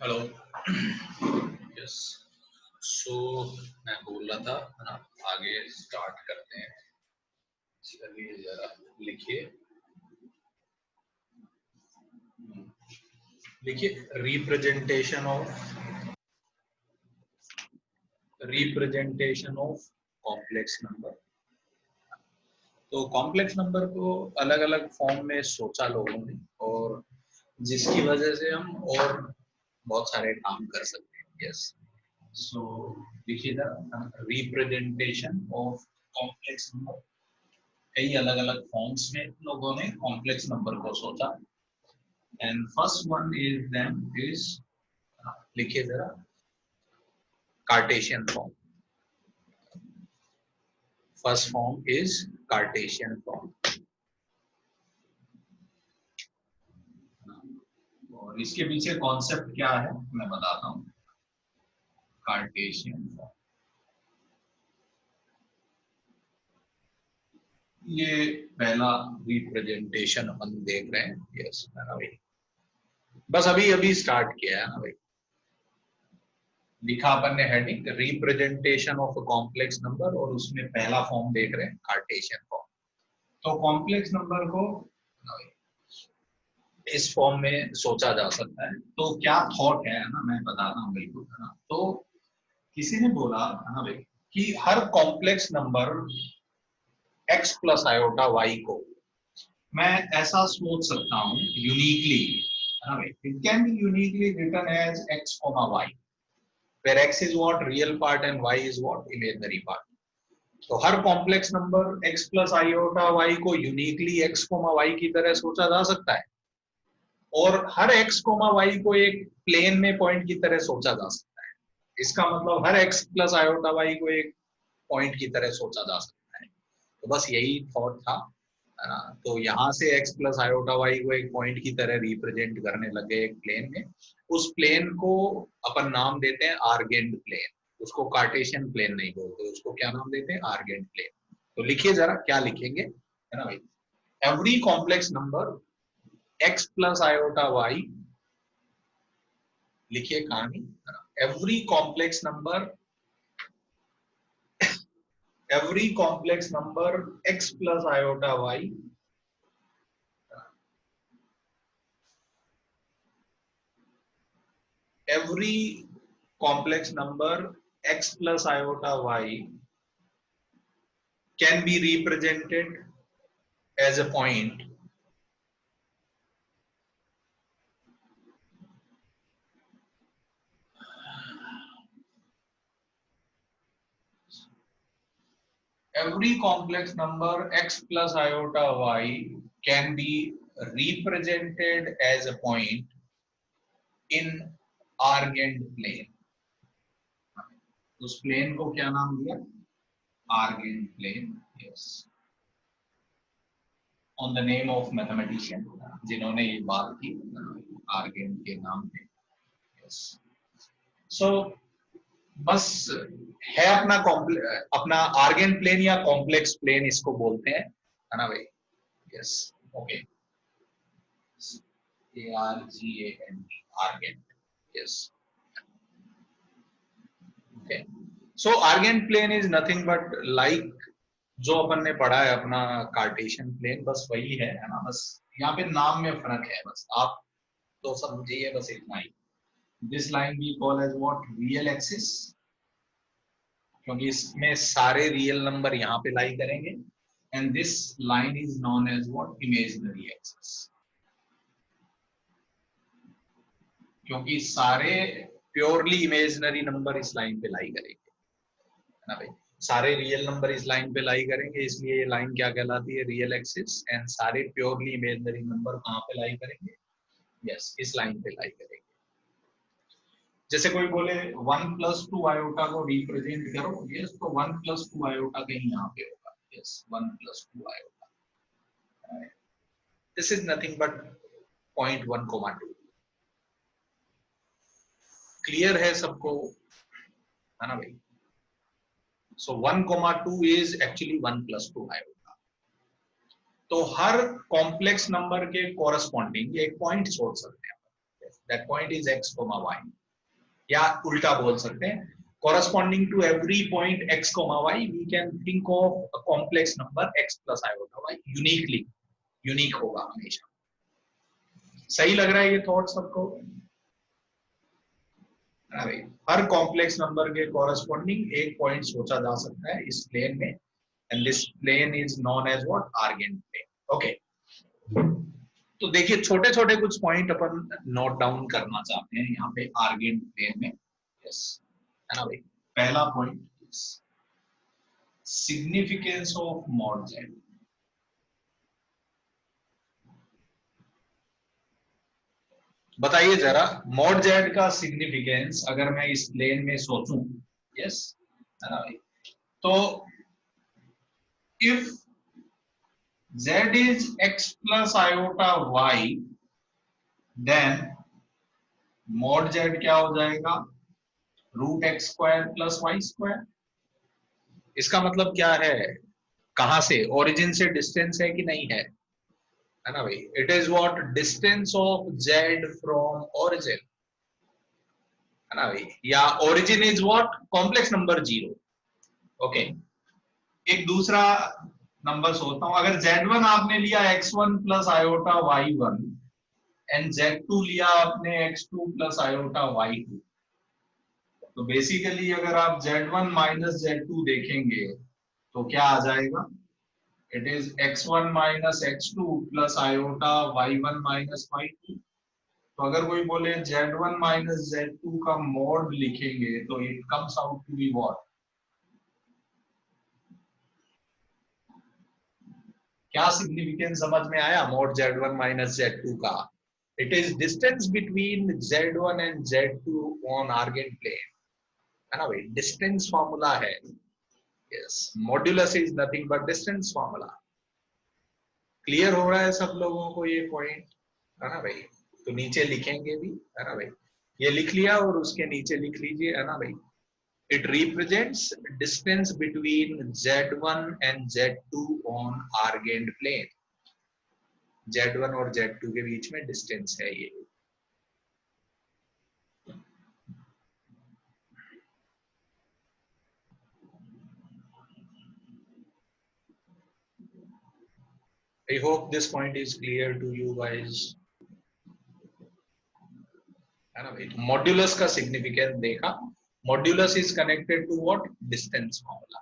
Hello. Yes. सो मैं बोल रहा था है ना, आगे स्टार्ट करते हैं। चलिए जरा लिखिए लिखिए रिप्रेजेंटेशन ऑफ कॉम्प्लेक्स नंबर। तो कॉम्प्लेक्स नंबर को अलग अलग फॉर्म में सोचा लोगों ने, और जिसकी वजह से हम और बहुत सारे काम कर सकते हैं। यस। सो लिखिए रिप्रेजेंटेशन ऑफ कॉम्प्लेक्स नंबर। कई अलग अलग फॉर्म्स में लोगों ने कॉम्प्लेक्स नंबर को सोचा। And first one is then is, लिखिए जरा, Cartesian form. First form is Cartesian form. और इसके पीछे कॉन्सेप्ट क्या है मैं बताता हूं। कार्टेशियन फॉर्म, ये पहला रिप्रेजेंटेशन अपन देख रहे हैं। यस है ना भाई, बस अभी अभी स्टार्ट किया है ना भाई। लिखा अपन ने heading representation of a complex number, और उसमें पहला फॉर्म देख रहे हैं कार्टेशियन फॉर्म। तो कॉम्प्लेक्स नंबर को इस फॉर्म में सोचा जा सकता है। तो क्या थॉट है ना, मैं बताता हूँ बिल्कुल, है ना। तो किसी ने बोला है ना भाई कि हर complex number x plus iota y को मैं ऐसा सोच सकता हूँ यूनिकली, है ना भाई। It can be uniquely written as x, y, where x is what real part and y is what imaginary part। तो हर complex number x plus iota y को यूनिकली x, y की तरह सोचा जा सकता है, और हर x, y को एक प्लेन में पॉइंट की तरह सोचा जा सकता है। इसका मतलब हर x प्लस आयोटा y को एक पॉइंट की तरह सोचा जा सकता है। तो बस यही थॉट था, है ना। तो यहाँ से x प्लस आयोटा y को एक पॉइंट की तरह रिप्रेजेंट करने लगे एक प्लेन में। उस प्लेन को अपन नाम देते हैं आर्गेंड प्लेन। उसको कार्टेशियन प्लेन नहीं बोलते, उसको क्या नाम देते हैं, आर्गेंड प्लेन। तो लिखिए जरा क्या लिखेंगे, है ना भाई। Every complex number x plus iota y, लिखिए कहानी, every complex number x plus iota y every complex number x plus iota y can be represented as a point every complex number x plus iota y can be represented as a point in argand plane। उस plane को क्या नाम दिया, argand plane। yes, on the name of mathematician, जिन्होंने ये बात की argand के नाम पे। yes, so बस है अपना आर्गेन प्लेन या कॉम्प्लेक्स प्लेन इसको बोलते हैं, है ना भाई। Yes, okay, ARGANT, argan. Yes, okay. So argan plane is nothing but like जो अपन ने पढ़ा है अपना कार्टेशियन प्लेन, बस वही है ना। बस यहाँ पे नाम में फर्क है, बस आप तो समझिए बस इतना ही। This line we call as what, real axis, क्योंकि इसमें सारे रियल नंबर यहाँ पे लाई करेंगे। And this line is known as what, imaginary axis, क्योंकि सारे प्योरली इमेजिनरी नंबर इस लाइन पे लाई करेंगे, है ना भाई। सारे रियल नंबर इस लाइन पे लाई करेंगे, इसलिए ये लाइन क्या कहलाती है, रियल एक्सिस। एंड सारे प्योरली इमेजिनरी नंबर कहाँ पे लाई करेंगे, यस, इस लाइन पे लाई करेंगे। जैसे कोई बोले 1 प्लस 2 आयोटा को रिप्रेजेंट करो, यस, तो 1 प्लस 2 आयोटा कहीं यहाँ पे होगा। Yes, 1 plus 2 iota, this is nothing but 0.1, 2। Clear है सबको, है ना भाई। सो 1, 2 इज एक्चुअली 1 प्लस 2 आयोटा। तो हर कॉम्प्लेक्स नंबर के कोरस्पॉन्डिंग एक पॉइंट सोच सकते हैं, that point is x, y, या उल्टा बोल सकते हैं corresponding to every point x, y we can think of a complex number x plus iota y uniquely, unique होगा हमेशा। सही लग रहा है ये थॉट सबको? भाई हर कॉम्प्लेक्स नंबर के कॉरेस्पॉन्डिंग एक पॉइंट सोचा जा सकता है इस प्लेन में, and this plane is known as what, Argand plane. Okay, तो देखिए छोटे छोटे कुछ पॉइंट अपन नोट डाउन करना चाहते हैं यहाँ पे आर्गेंट प्लेन में। यस, है ना भाई। पहला point, significance of mod Z. बताइए जरा, मॉड जेड का सिग्निफिकेंस अगर मैं इस प्लेन में सोचूं, यस, है ना भाई, तो if z is x plus iota y, then mod z क्या हो जाएगा, root x square plus y square. इसका मतलब क्या है, कहां से, ओरिजिन से डिस्टेंस है कि नहीं है ना भाई? It is what, distance of z from origin, है ना भाई, या origin is what, complex number 0। Okay, एक दूसरा नंबर सोचता हूं, अगर z1 आपने लिया x1 plus iota y1 and z2 लिया आपने x2 प्लस आयोटा y2, तो बेसिकली अगर आप z1 माइनस z2 देखेंगे तो क्या आ जाएगा, it is x1 minus x2 plus iota y1 minus y2। तो अगर कोई बोले z1 माइनस z2 का मॉड लिखेंगे तो it comes out to be what, क्या सिग्निफिकेंस समझ में आया मॉड z1 माइनस z2 का? It is distance between z1 and z2 on Argand plane, है ना भाई, डिस्टेंस फॉर्मूला है। Yes, modulus is nothing but distance formula. Clear हो रहा है सब लोगों को ये पॉइंट, है ना भाई? तो नीचे लिखेंगे भी, है ना भाई, ये लिख लिया और उसके नीचे लिख लीजिए, है ना भाई, it represents distance between z1 and z2 on Argand plane. z1 और z2 के बीच में डिस्टेंस है ये। I hope this point is clear to you guys, है ना भाई? मॉड्यूलस का सिग्निफिकेंस देखा, modulus is connected to what, distance formula.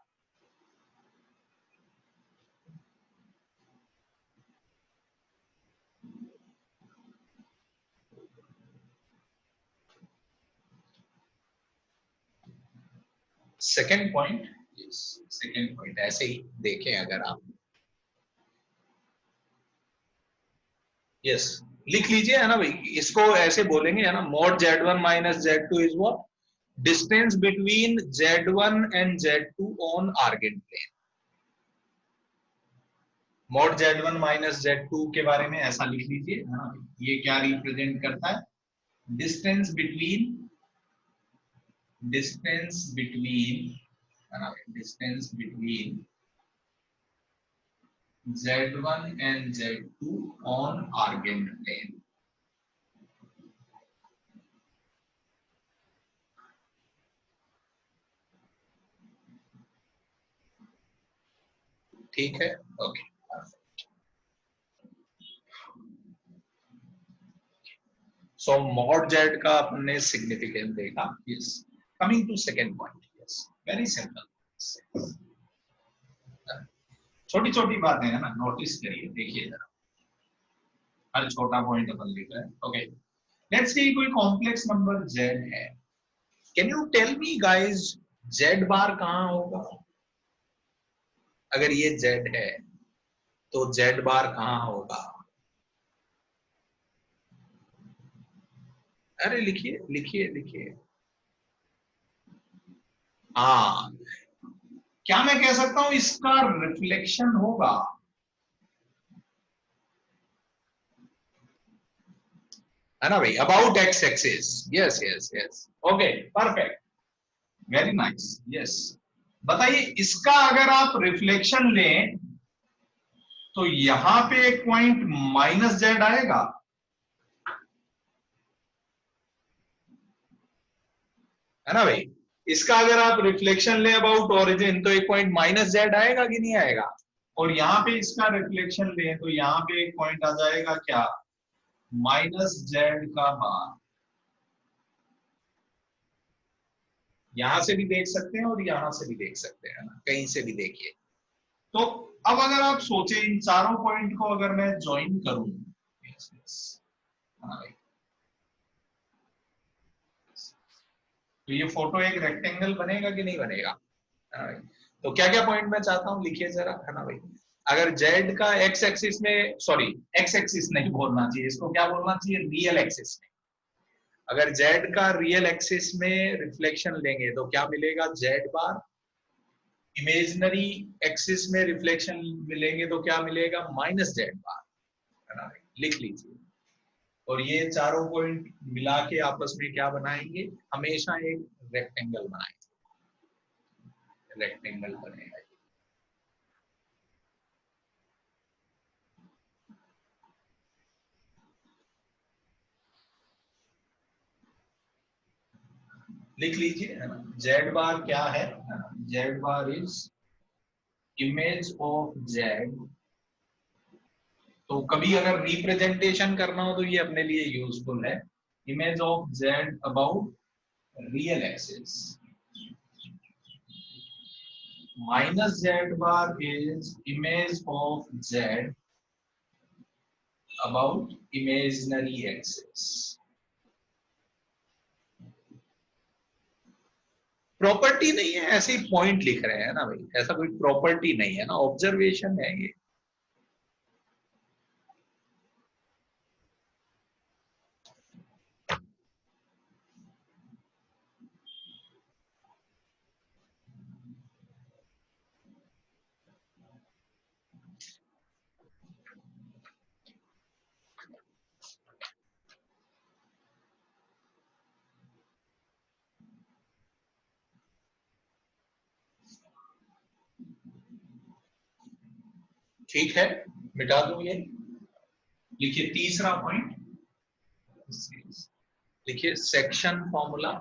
Second point, second point ऐसे ही देखें अगर आप, यस, लिख लीजिए, है ना भाई, इसको ऐसे बोलेंगे, है ना, mod z1 minus z2 is what, distance between z1 and z2 on Argand plane. Mod z1 minus z2 के बारे में ऐसा लिख लीजिए, है ना, ये क्या रिप्रेजेंट करता है, डिस्टेंस बिटवीन, है ना, distance between z1 and z2 on argand plane। ठीक है, ओके। सो मॉड जेड का अपने सिग्निफिकेंस देखा। Yes, coming to second point, yes, very simple, छोटी छोटी बातें है ना, नोटिस करिए, देखिए जरा, हर छोटा पॉइंट अपन लिख रहे हैं। ओके, लेट्स सी कोई कॉम्प्लेक्स नंबर z है, can you tell me guys z bar कहां होगा? अगर ये z है तो z बार कहां होगा? अरे लिखिए लिखिए लिखिए। हाँ, क्या मैं कह सकता हूं इसका रिफ्लेक्शन होगा? है ना भाई, about x axis. Yes yes yes, okay, perfect, very nice. Yes, बताइए इसका अगर आप रिफ्लेक्शन लें तो यहां पे एक पॉइंट माइनस जेड आएगा, है ना भाई। इसका अगर आप रिफ्लेक्शन ले अबाउट ओरिजिन तो एक पॉइंट माइनस जेड आएगा कि नहीं आएगा, और यहाँ पे इसका रिफ्लेक्शन ले तो यहाँ पे एक पॉइंट आ जाएगा क्या, माइनस जेड का बार। यहां से भी देख सकते हैं और यहां से भी देख सकते हैं ना, कहीं से भी देखिए। तो अब अगर आप सोचे इन चारों पॉइंट को अगर मैं ज्वाइन करूं, हाँ भाई, तो ये फोटो एक रेक्टेंगल बनेगा कि नहीं बनेगा, हाँ भाई। तो क्या क्या पॉइंट मैं चाहता हूं लिखिए जरा, है ना भाई। अगर जेड का एक्स एक्सिस में, सॉरी एक्स एक्सिस नहीं बोलना चाहिए इसको, क्या बोलना चाहिए, रियल एक्सिस में। अगर जेड का रियल एक्सिस में रिफ्लेक्शन लेंगे तो क्या मिलेगा, जेड बार। इमेजिनरी एक्सिस में रिफ्लेक्शन मिलेंगे तो क्या मिलेगा, माइनस जेड बार, है ना भाई, लिख लीजिए। और ये चारों पॉइंट मिला के आपस में क्या बनाएंगे, हमेशा एक रेक्टेंगल बनाएंगे, रेक्टेंगल बनेगा। लिख लीजिए, है ना। जेड बार क्या है, Z bar is image of Z. तो कभी अगर रिप्रेजेंटेशन करना हो तो ये अपने लिए यूजफुल है, image of Z about real axis. Minus Z bar is image of Z about imaginary axis. Property नहीं है, ऐसे ही पॉइंट लिख रहे हैं ना भाई, ऐसा कोई प्रॉपर्टी नहीं है ना, ऑब्जर्वेशन है ये। ठीक है, मिटा दूं ये। लिखिए तीसरा पॉइंट, लिखिए section formula,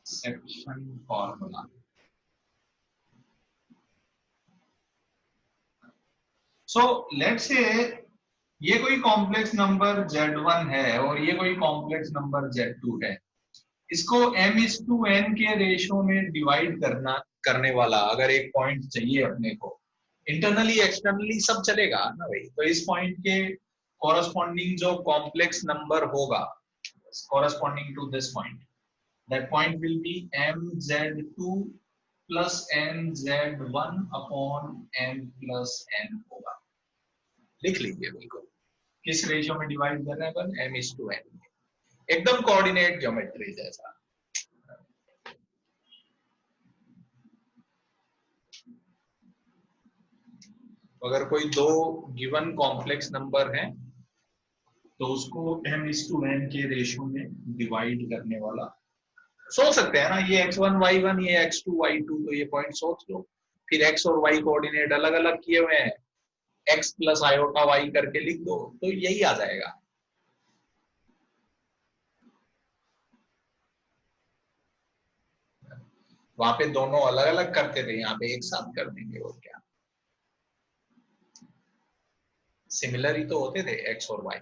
section formula. So let's say ये कोई कॉम्प्लेक्स नंबर Z1 है और ये कोई कॉम्प्लेक्स नंबर Z2 है। इसको m/n के रेशो में डिवाइड करने वाला अगर एक पॉइंट चाहिए अपने को, इंटरनली एक्सटर्नली सब चलेगा ना भाई। तो इस पॉइंट के कॉरस्पॉन्डिंग जो कॉम्प्लेक्स नंबर होगा, corresponding to this point, that point will be mz2 plus mz1 upon m plus n होगा। लिख लीजिए बिल्कुल, किस रेशियो में डिवाइड कर रहे हैं अपन, m/n, एकदम कोऑर्डिनेट ज्योमेट्री जैसा। अगर कोई दो गिवन कॉम्प्लेक्स नंबर है तो उसको m/n के रेशियो में डिवाइड करने वाला, सोच सकते हैं ना, ये x1 y1 ये x2 y2, तो ये पॉइंट सोच लो। फिर x और y कोऑर्डिनेट अलग अलग किए हुए हैं, x प्लस आयोटा y करके लिख दो तो यही आ जाएगा। वहां पे दोनों अलग अलग करते थे, यहाँ पे एक साथ कर देंगे, और क्या, सिमिलर ही तो होते थे x और y।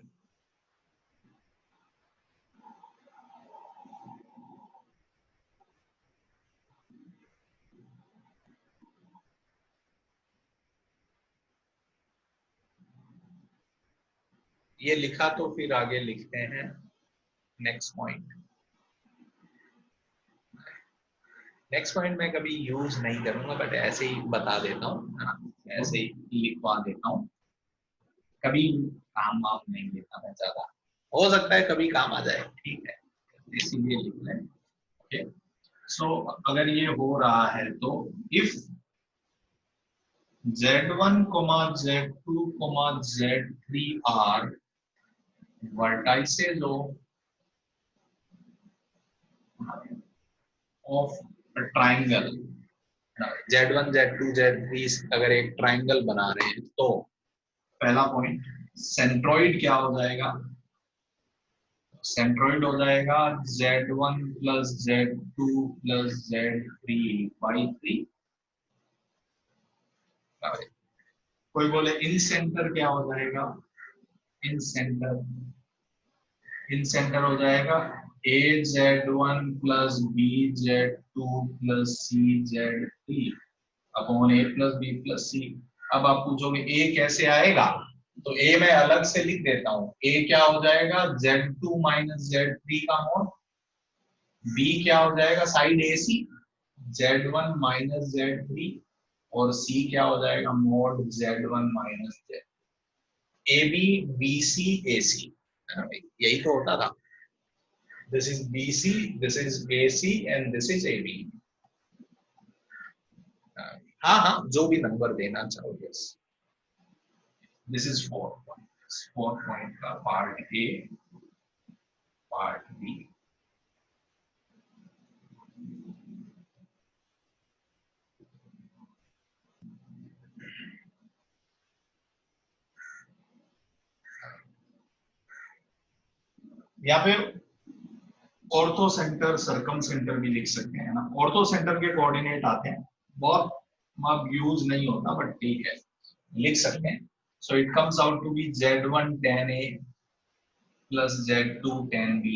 ये लिखा तो फिर आगे लिखते हैं नेक्स्ट पॉइंट। नेक्स्ट पॉइंट मैं कभी यूज नहीं करूंगा, बट ऐसे ही बता देता हूँ, ऐसे ही लिखवा देता हूँ, कभी काम वाम नहीं लेता मैं ज्यादा, हो सकता है कभी काम आ जाए, ठीक है, इसीलिए लिख लें। ओके, सो अगर ये हो रहा है तो if Z1, Z2, Z3 are vertices of a triangle, Z1, Z2, Z3 अगर एक ट्राइंगल बना रहे हैं तो पहला पॉइंट सेंट्रोइड क्या हो जाएगा, सेंट्रोइड हो जाएगा Z1 plus Z2 plus Z3 by 3। कोई बोले इन सेंटर क्या हो जाएगा, इन सेंटर, इन सेंटर हो जाएगा AZ1 plus BZ2 plus CZ3 upon A plus B plus C। अब आप पूछोगे A कैसे आएगा, तो A मैं अलग से लिख देता हूं। A क्या हो जाएगा Z2 माइनस Z3 का मोड, B क्या हो जाएगा side AC Z1 minus Z3 और C क्या हो जाएगा mode Z1 minus Z। AB BC AC, यही तो होता था। This is BC, this is AC and this is AB। हाँ हाँ जो भी नंबर देना चाहो। यस, दिस इज 4 पॉइंट का पार्ट ए, पार्ट बी। यहाँ पे ऑर्थो सेंटर सर्कम सेंटर भी लिख सकते हैं ना। ऑर्थो सेंटर के कोऑर्डिनेट आते हैं, बहुत अब यूज नहीं होता बट ठीक है लिख सकते हैं। So it comes out to be Z1 tan A plus Z2 tan B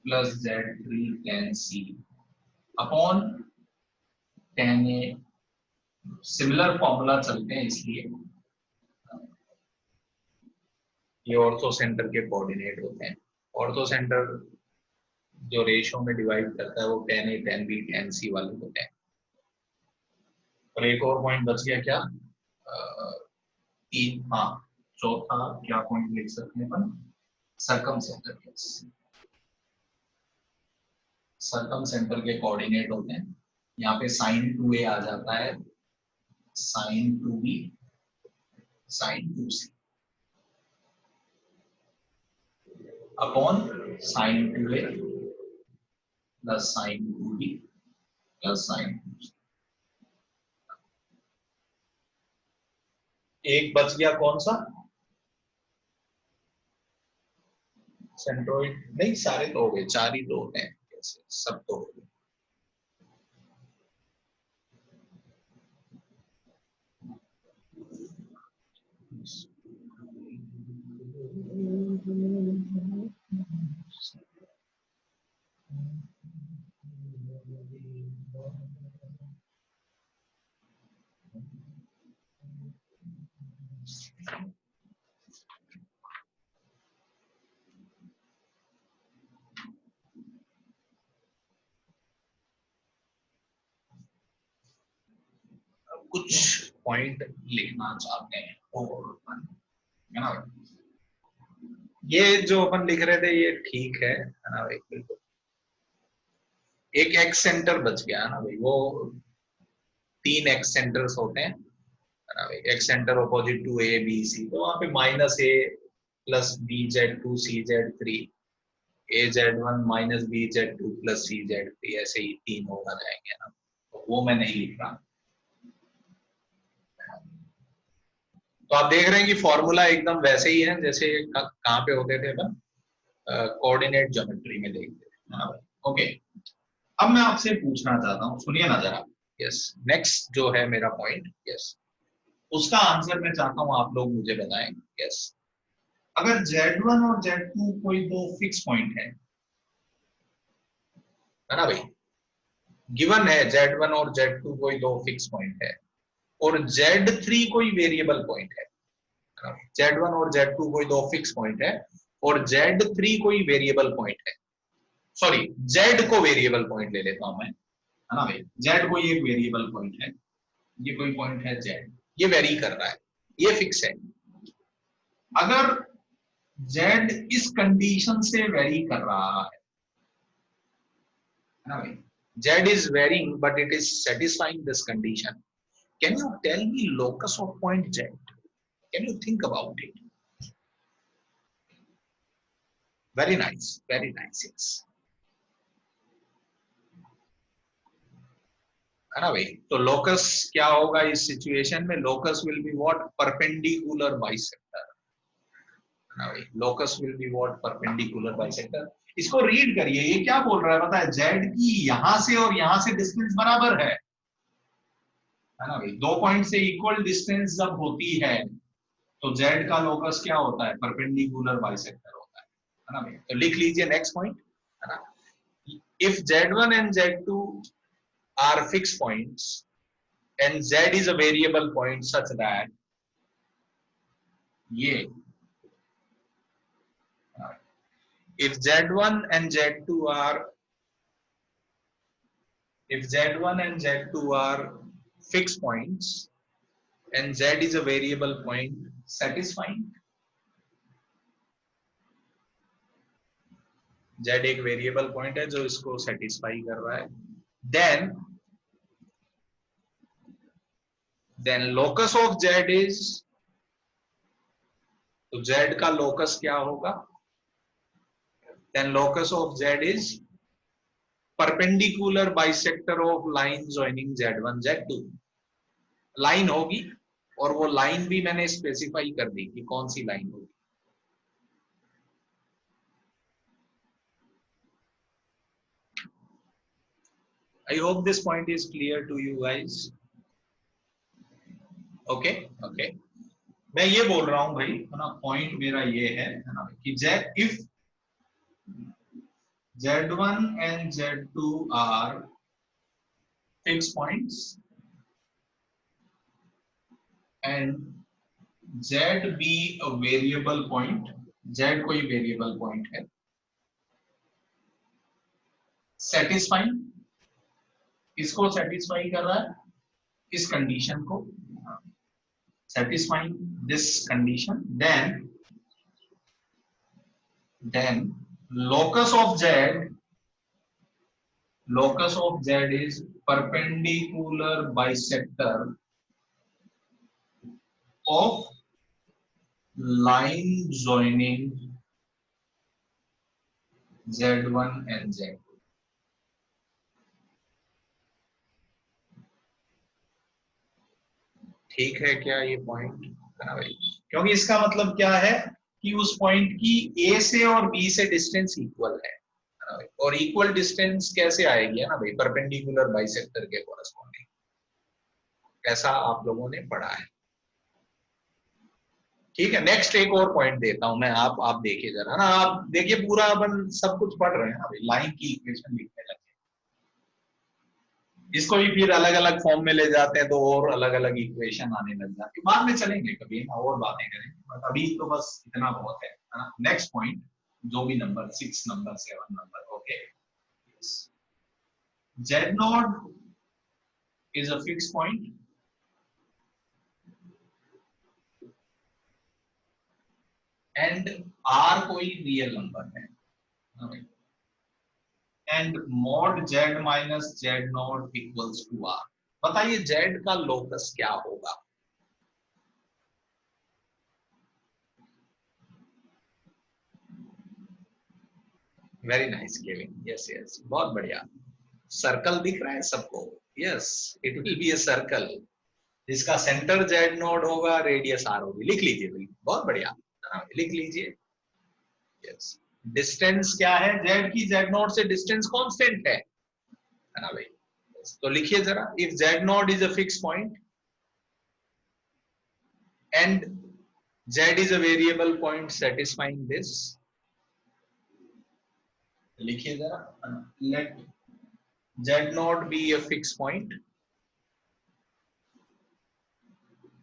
plus Z3 tan C upon tan A। Similar formula चलते हैं इसलिए ये ऑर्थो सेंटर के कोऑर्डिनेट होते हैं। ऑर्थो सेंटर जो रेशियो में डिवाइड करता है वो tan A tan B tan C वाले होते हैं। और एक और पॉइंट बच गया क्या, तीन, हाँ चौथा क्या पॉइंट लिख सकते हैं अपन, सर्कम सेंटर। सर्कम सेंटर के कोऑर्डिनेट होते हैं, यहाँ पे sin 2A आ जाता है sin 2B sin 2C upon sin 2A plus sin 2B plus sin 2C। एक बच गया कौन सा, सेंट्रोइड नहीं, सारे तो हो गए, चार ही तो होते हैं कैसे, सब तो हो गए। कुछ पॉइंट लिखना चाहते हैं और है ना, ये जो अपन लिख रहे थे ये ठीक है ना भाई, बिल्कुल। एक एक्स सेंटर बच गया है ना भाई, वो तीन एक्स सेंटर्स होते हैं है ना भाई, excentre opposite to A B C, तो वहां पे minus A plus B Z two C Z three, A Z one minus B Z two plus C Z three, ऐसे ही तीन होगा जाएंगे ना, तो वो मैं नहीं लिख रहा। तो आप देख रहे हैं कि फॉर्मूला एकदम वैसे ही है जैसे कहाँ पे होते थे अपन, कोऑर्डिनेट ज्योमेट्री में देखते थे। ओके, अब मैं आपसे पूछना चाहता हूँ, सुनिए ना जरा। यस, नेक्स्ट जो है मेरा पॉइंट, यस उसका आंसर मैं चाहता हूँ आप लोग मुझे बताएं। यस, अगर Z1 और Z2 कोई दो फिक्स पॉइंट है ना भाई, गिवन है Z1 और Z2 कोई दो फिक्स पॉइंट है और Z3 कोई वेरिएबल पॉइंट है। Z1 और Z2 कोई दो फिक्स पॉइंट है और Z3 कोई वेरिएबल पॉइंट है। सॉरी, Z को वेरिएबल पॉइंट ले लेता हूं मैं, है ना भाई, Z कोई एक वेरिएबल पॉइंट है, ये कोई पॉइंट है Z, ये वेरी कर रहा है, ये फिक्स है। अगर Z इस कंडीशन से वेरी कर रहा है ना भाई, Z is varying but it is satisfying this condition, can you tell me locus of point Z? Can you think about it? Very nice, yes, है ना भाई। तो लोकस क्या होगा इस सिचुएशन में, locus will be what, perpendicular bisector. Locus will be what, perpendicular bisector. इसको read करिए, ये क्या बोल रहा है पता है, जेड की यहां से और यहां से डिस्टेंस बराबर है ना भाई। दो पॉइंट से इक्वल डिस्टेंस जब होती है तो जेड का लोकस क्या होता है, परपेंडिकुलर बाइसेक्टर होता है ना भाई। तो लिख लीजिए नेक्स्ट पॉइंट, है ना। If Z1 and Z2 are fixed points and Z is a variable point such that ये if Z1 and Z2 are if Z1 and Z2 are fixed points and Z is a variable point satisfying, Z एक variable point है जो इसको satisfy कर रहा है, then locus of Z is, तो Z का लोकस क्या होगा, then locus of Z is perpendicular bisector of line joining Z1 Z2। Line होगी और वो लाइन भी मैंने स्पेसिफाई कर दी कि कौन सी लाइन होगी। I hope this point is clear to you guys. Okay, okay. मैं ये बोल रहा हूं भाई, है ना, पॉइंट मेरा ये है ना कि if Z1 and Z2 are fixed points and Z be a variable point, Z कोई वेरिएबल पॉइंट है, सेटिस्फाइंग, इसको सेटिस्फाई कर रहा है, इस कंडीशन को, satisfying this condition, then locus of Z is perpendicular bisector of line joining Z1 and Z2। ठीक है क्या ये पॉइंट, है ना भाई। क्योंकि इसका मतलब क्या है कि उस पॉइंट की ए से और बी से डिस्टेंस इक्वल है ना भाई। और इक्वल डिस्टेंस कैसे आएगी, है ना भाई, परपेंडिकुलर बाइसेक्टर के कोरस्पॉन्डिंग। ऐसा आप लोगों ने पढ़ा है, ठीक है। नेक्स्ट एक और पॉइंट देता हूं मैं, आप देखिए जरा ना, आप देखिए पूरा अपन सब कुछ पढ़ रहे हैं ना भाई, लाइन की इक्वेशन लिखने लगे, इसको भी फिर अलग अलग फॉर्म में ले जाते हैं तो और अलग अलग इक्वेशन आने लग जाती है। बाद में चलेंगे कभी ना, और बातें करेंगे, बट अभी तो बस इतना बहुत है ना। नेक्स्ट पॉइंट, जो भी number 6 number 7 number, okay. Z0 is a fixed point and R कोई रियल नंबर है and mod Z minus Z0 equals to R। बताइए Z का लोकस क्या होगा। Very nice Kevin, yes yes, बहुत बढ़िया। सर्कल दिख रहा है सबको, yes, it will B a circle जिसका सेंटर जेड नोड होगा, रेडियस आर होगी। लिख लीजिए भाई, बहुत बढ़िया, लिख लीजिए। यस, डिस्टेंस क्या है जेड की, जेड नोड से डिस्टेंस कांस्टेंट है ना भाई। तो लिखिए जरा, if Z node is a fix point and Z is a variable point satisfying this, लिखिए जरा, late Z not be a fixed point,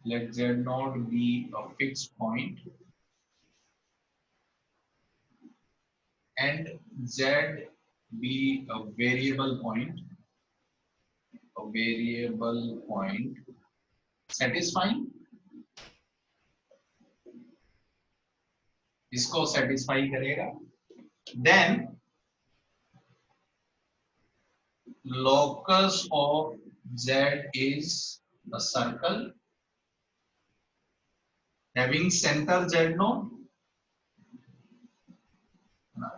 let Z not be a fixed point and Z be a variable point satisfying, इसको satisfy करेगा, then locus of Z is a circle having center Z node,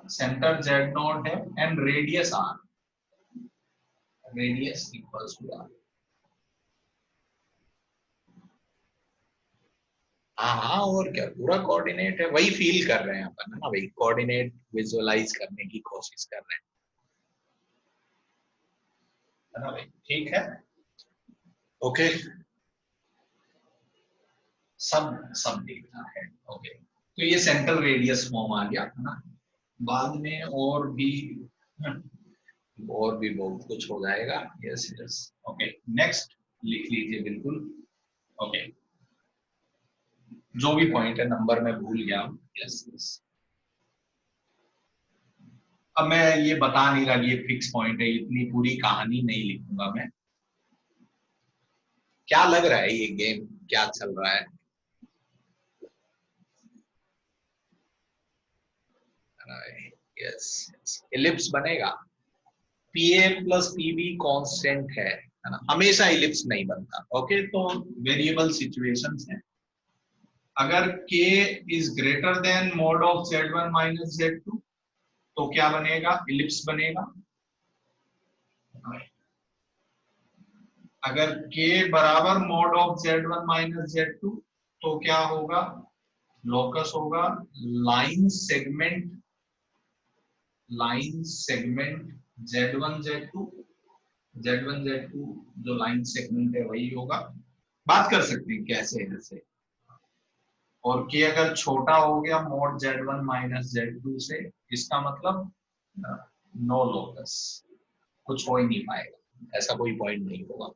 center Z node है and radius R, radius equals to R। हाँ हाँ, और क्या, पूरा coordinate है, वही फील कर रहे हैं अपन, है ना भाई, कोऑर्डिनेट विजुअलाइज करने की कोशिश कर रहे है ना भाई, ठीक है, ओके, सब सब देखना है, ओके। तो ये सेंट्रल रेडियस फॉर्म आ गया है ना, बाद में और भी बहुत कुछ हो जाएगा, यस यस, ओके, नेक्स्ट लिख लीजिए बिल्कुल, ओके, जो भी पॉइंट है, नंबर में भूल गया हूं, यस यस। अब मैं ये बता नहीं रहा कि ये फिक्स पॉइंट है, इतनी पूरी कहानी नहीं लिखूंगा मैं। क्या लग रहा है ये गेम क्या चल रहा है? यस यस, इलिप्स बनेगा, P A plus PB constant है ना, हमेशा इलिप्स नहीं बनता, ओके। तो वेरिएबल सिचुएशंस है, अगर k is greater than mod of z1 minus z2 तो क्या बनेगा, इलिप्स बनेगा। अगर k बराबर mod of z1 minus z2 तो क्या होगा, लोकस होगा, line segment, line segment z1 z2, z1 z2 जो लाइन सेगमेंट है वही होगा, बात कर सकते हैं कैसे ऐसे। और k अगर छोटा हो गया मॉड z1 माइनस z2 से, इसका मतलब नो लोकस, कुछ हो ही नहीं पाएगा, ऐसा कोई पॉइंट नहीं होगा।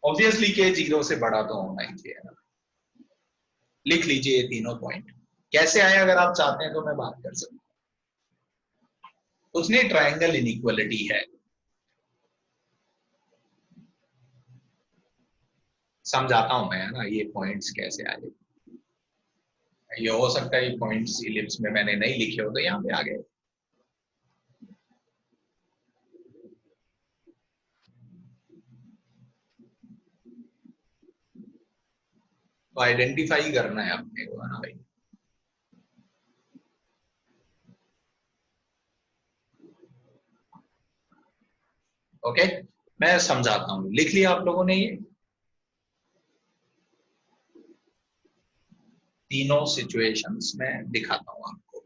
ऑब्वियसली के 0 से बड़ा तो होना ही चाहिए ना। लिख लीजिए ये तीनों पॉइंट, कैसे आए अगर आप चाहते हैं तो मैं बात कर सकता हूं। उसने ट्रायंगल इनइक्वालिटी है, समझाता हूं मैं, है ना, ये पॉइंट्स कैसे आए। ये हो सकता है ये पॉइंट्स इलिप्स में मैंने नहीं लिखे हो तो यहाँ पे आ गए। तो आइडेंटिफाई करना है अपने को, है ना भाई। ओके, मैं समझाता हूँ, लिख लिया आप लोगों ने ये तीनों सिचुएशंस में, दिखाता हूँ आपको।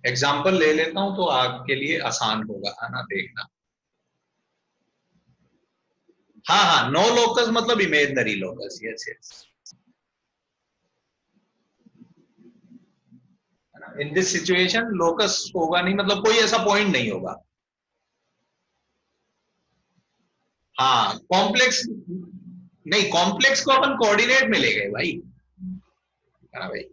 एग्जाम्पल ले लेता हूं तो आपके लिए आसान होगा, है ना, देखना। हाँ हाँ, नो लोकस मतलब imaginary locus, yes yes, in this situation locus होगा नहीं, मतलब कोई ऐसा पॉइंट नहीं होगा। हाँ कॉम्प्लेक्स नहीं, कॉम्प्लेक्स को अपन कोऑर्डिनेट में ले गए भाई, है ना भाई।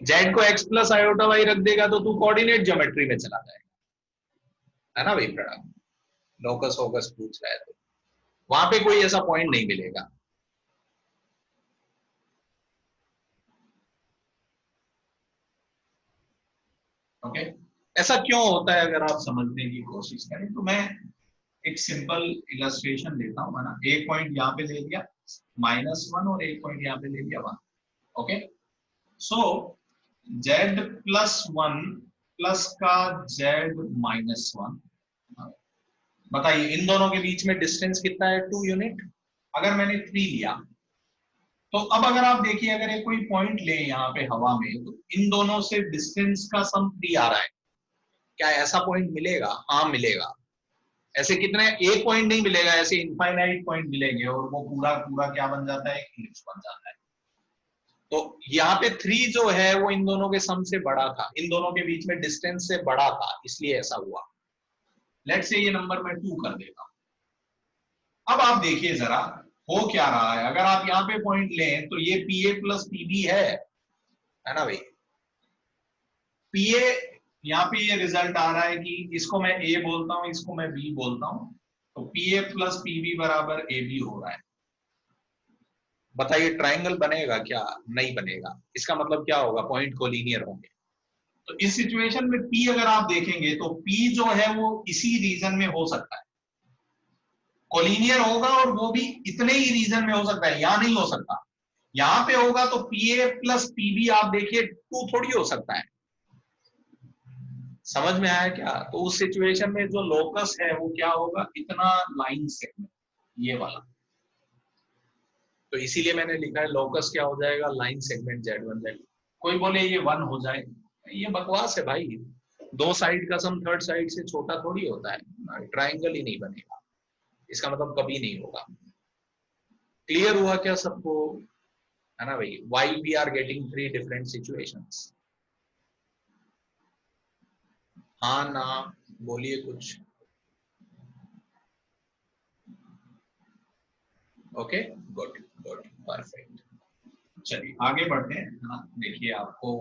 जेड को एक्स प्लस आयोटा वाई रख देगा तो तू कोऑर्डिनेट ज्योमेट्री में चला जाएगा, है ना भाई प्रणव, लोकस फोकस पूछ रहा है तो वहां पे कोई ऐसा पॉइंट नहीं मिलेगा। ओके, ऐसा क्यों होता है अगर आप समझने की कोशिश करें तो मैं एक सिंपल इलस्ट्रेशन लेता हूं, है ना। एक पॉइंट यहाँ पे ले लिया -1 और एक पॉइंट यहाँ पे ले लिया 1, ओके। सो z +1 प्लस का z -1, बताइए इन दोनों के बीच में डिस्टेंस कितना है, 2 यूनिट। अगर मैंने 3 लिया तो अब अगर आप देखिए, अगर ये कोई पॉइंट ले यहाँ पे हवा में, तो इन दोनों से डिस्टेंस का सम 3 आ रहा है, क्या ऐसा पॉइंट मिलेगा? हाँ मिलेगा। ऐसे कितने, एक पॉइंट नहीं मिलेगा, ऐसे इनफाइनाइट पॉइंट मिलेंगे और वो पूरा पूरा क्या बन जाता है, एक इलिप्स बन जाता है। तो यहाँ पे 3 जो है वो इन दोनों के सम से बड़ा था, इन दोनों के बीच में डिस्टेंस से बड़ा था, इसलिए ऐसा हुआ। लेट्स से ये नंबर मैं 2 कर देता हूं। अब आप देखिए जरा हो क्या रहा है, अगर आप यहाँ पे पॉइंट लें तो ये पी ए प्लस पीबी है ना भाई। पी ए, यहाँ पे ये रिजल्ट आ रहा है कि इसको मैं ए बोलता हूं, इसको मैं बी बोलता हूं, तो पी ए प्लस पीबी बराबर ए बी हो रहा है। बताइए ट्राइंगल बनेगा क्या? नहीं बनेगा। इसका मतलब क्या होगा, पॉइंट कोलिनियर होंगे। तो इस सिचुएशन में P अगर आप देखेंगे तो P जो है वो इसी रीजन में हो सकता है, कोलिनियर होगा, और वो भी इतने ही रीजन में हो सकता है, यहां नहीं हो सकता। यहां पे होगा तो PA प्लस PB आप देखिए 2 थोड़ी हो सकता है, समझ में आया क्या? तो उस सिचुएशन में जो लोकस है वो क्या होगा, इतना लाइन सेगमेंट, ये वाला। तो इसीलिए मैंने लिखा है लोकस क्या हो जाएगा, लाइन सेगमेंट Z1 Z2। कोई बोले ये 1 हो जाए, ये बकवास है भाई। दो साइड का सम थर्ड साइड से छोटा थोड़ी होता है, ट्राइंगल ही नहीं बनेगा, इसका मतलब कभी नहीं होगा। क्लियर हुआ क्या सबको? है ना भाई, why we are getting three different situations. हाँ ना, बोलिए कुछ। Okay, good good, perfect. चलिए आगे बढ़ते हैं, है ना। देखिए आपको,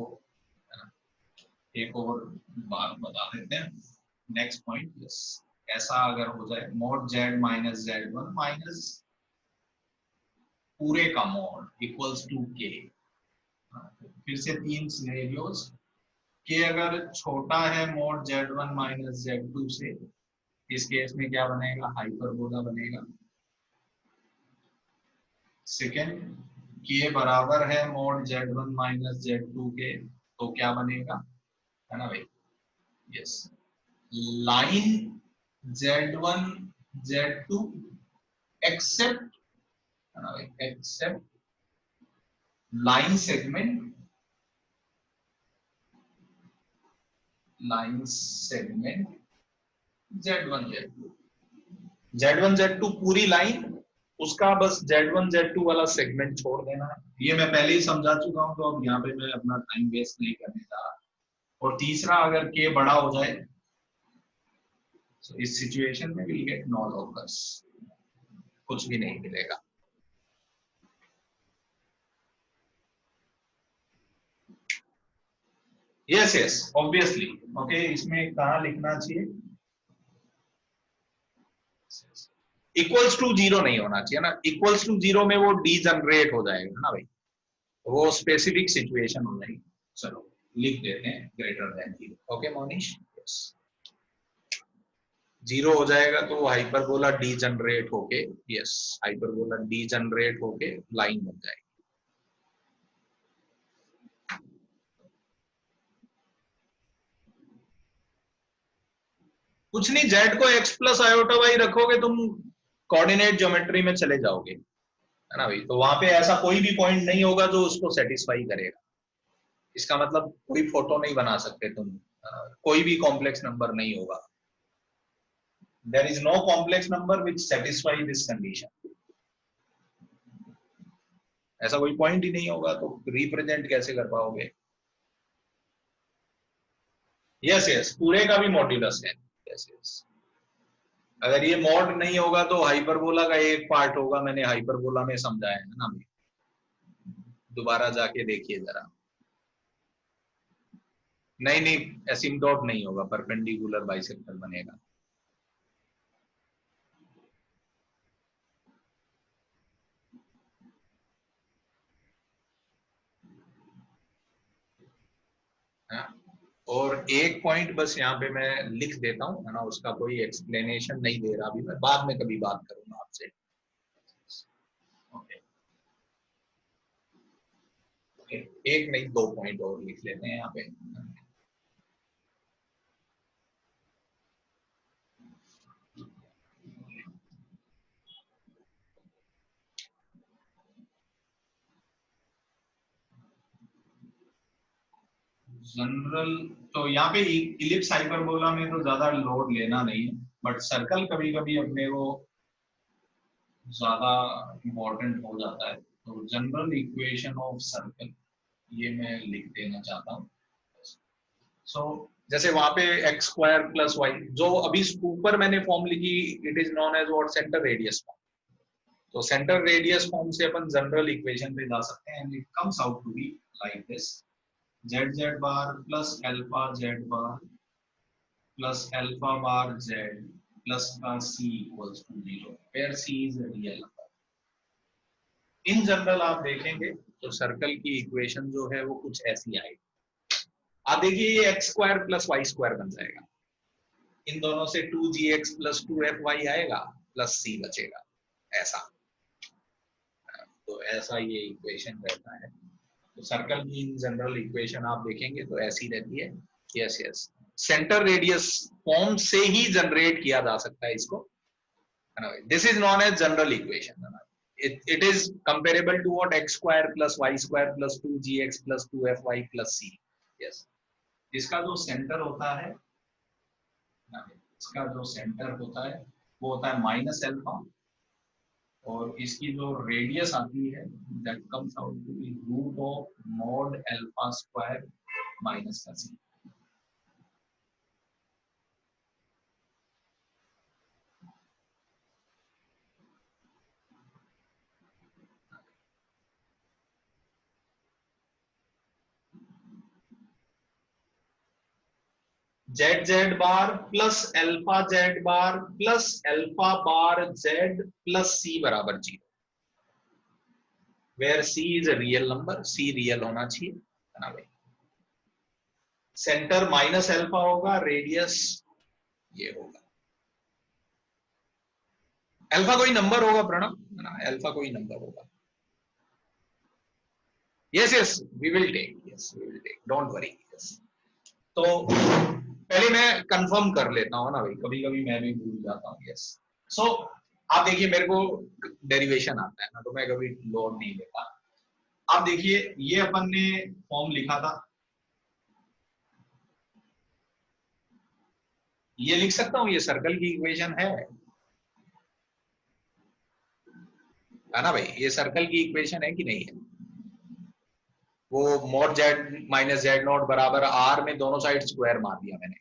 है ना, एक और बात बता देते हैं। नेक्स्ट पॉइंट, यस, ऐसा अगर हो जाए mode Z minus Z1 minus पूरे का मोड इक्वल्स टू के। फिर से तीन सिनेरियोस। के अगर छोटा है मोड Z1 माइनस Z2 से, इस केस में क्या बनेगा, हाइपरबोला बनेगा। सेकेंड, के बराबर है मोड Z1 माइनस Z2 के, तो क्या बनेगा, है ना भाई, yes, line Z1 Z2 accept, है ना भाई, except line segment, line segment Z1 Z2, Z1 Z2 पूरी लाइन, उसका बस Z1 Z2 वाला सेगमेंट छोड़ देना है। ये मैं पहले ही समझा चुका हूं, तो अब यहाँ पे मैं अपना टाइम वेस्ट नहीं करने जा रहा। और तीसरा, अगर के बड़ा हो जाए, तो इस सिचुएशन में विल गेट नो लोकस, कुछ भी नहीं मिलेगा। Yes yes, obviously. ओके, इसमें कहाँ लिखना चाहिए, इक्वल्स टू जीरो नहीं होना चाहिए ना, इक्वल्स टू जीरो में वो डी जनरेट हो जाएगा ना भाई, वो स्पेसिफिक सिचुएशन हो जाएगी। चलो लिख देते हैं greater than zero. Okay Monish, yes, zero हो जाएगा तो हाइपरबोला डी जनरेट होके, यस, हाइपरबोला डी जनरेट होके लाइन बन जाएगी। कुछ नहीं, जेड को एक्स प्लस आयोटा वाई रखोगे तुम, कोऑर्डिनेट ज्योमेट्री में चले जाओगे, है ना भाई। तो वहां पे ऐसा कोई भी पॉइंट नहीं होगा जो उसको सेटिस्फाई करेगा। इसका मतलब कोई फोटो नहीं बना सकते तुम, कोई भी कॉम्प्लेक्स नंबर नहीं होगा। There is no complex number which satisfy this condition. ऐसा कोई पॉइंट ही नहीं होगा, तो रिप्रेजेंट कैसे कर पाओगे? यस यस, पूरे का भी मॉड्यूलस है। यस यस, अगर ये मॉड नहीं होगा तो हाइपरबोला का एक पार्ट होगा, मैंने हाइपरबोला में समझाया है ना भाई, दोबारा जाके देखिए जरा। नहीं नहीं, एसिम्प्टोट नहीं होगा, परपेंडिकुलर बाइसेक्टर बनेगा। है? और एक पॉइंट बस यहाँ पे मैं लिख देता हूँ, है ना, उसका कोई एक्सप्लेनेशन नहीं दे रहा अभी, मैं बाद में कभी बात करूंगा आपसे। ओके, एक नहीं दो पॉइंट और लिख लेते हैं यहाँ पे। जनरल, तो यहाँ पे इलिप्स हाइपरबोला में तो ज्यादा लोड लेना नहीं है, बट सर्कल कभी कभी अपने को ज्यादा इम्पोर्टेंट हो जाता है। तो जनरल इक्वेशन ऑफ सर्कल, ये मैं लिख देना चाहता हूँ। सो जैसे वहां पे एक्स स्क्वायर प्लस वाई, जो अभी ऊपर मैंने फॉर्म लिखी, it is known as what, centre radius form. तो सेंटर रेडियस फॉर्म से अपन जनरल इक्वेशन पे जा सकते हैं, and it comes out to be like this, z z bar plus alpha z bar plus alpha bar z plus का c equals to zero, where c is real number. In general आप देखेंगे तो circle की equation जो है वो कुछ ऐसी आएगी। आप देखिए ये x square plus y square बन जाएगा, इन दोनों से 2gx प्लस 2fy आएगा, प्लस c बचेगा, ऐसा। तो ऐसा ये इक्वेशन रहता है। तो सर्कल की इन जनरल इक्वेशन आप देखेंगे तो ऐसी रहती है। Yes yes, centre radius form से ही जनरेट किया जा सकता है इसको, है ना भाई। This is known as general equation. it is comparable to what x square plus y square plus 2gx plus 2fy plus c। yes, इसका जो सेंटर होता है, इसका जो सेंटर होता है वो होता है माइनस एल्फा, और इसकी जो रेडियस आती है that comes out to be root of mod alpha square minus का c. Z z bar plus alpha z bar plus alpha bar z plus c बराबर 0, where c is a real number, c real होना चाहिए, है ना भाई। Centre minus alpha होगा, radius ये होगा, एल्फा कोई नंबर होगा प्रणव, है ना, एल्फा कोई नंबर होगा। Yes yes we will take, yes we will take, don't worry. Yes, तो पहले मैं कंफर्म कर लेता हूँ ना भाई, कभी कभी मैं भी भूल जाता हूँ। यस, सो आप देखिए मेरे को डेरिवेशन आता है ना, तो मैं कभी लोड नहीं लेता। आप देखिए ये अपन ने फॉर्म लिखा था, ये लिख सकता हूँ, ये सर्कल की इक्वेशन है ना भाई, ये सर्कल की इक्वेशन है कि नहीं है। वो mod z minus Z not बराबर आर में दोनों साइड स्क्वायर मार दिया मैंने।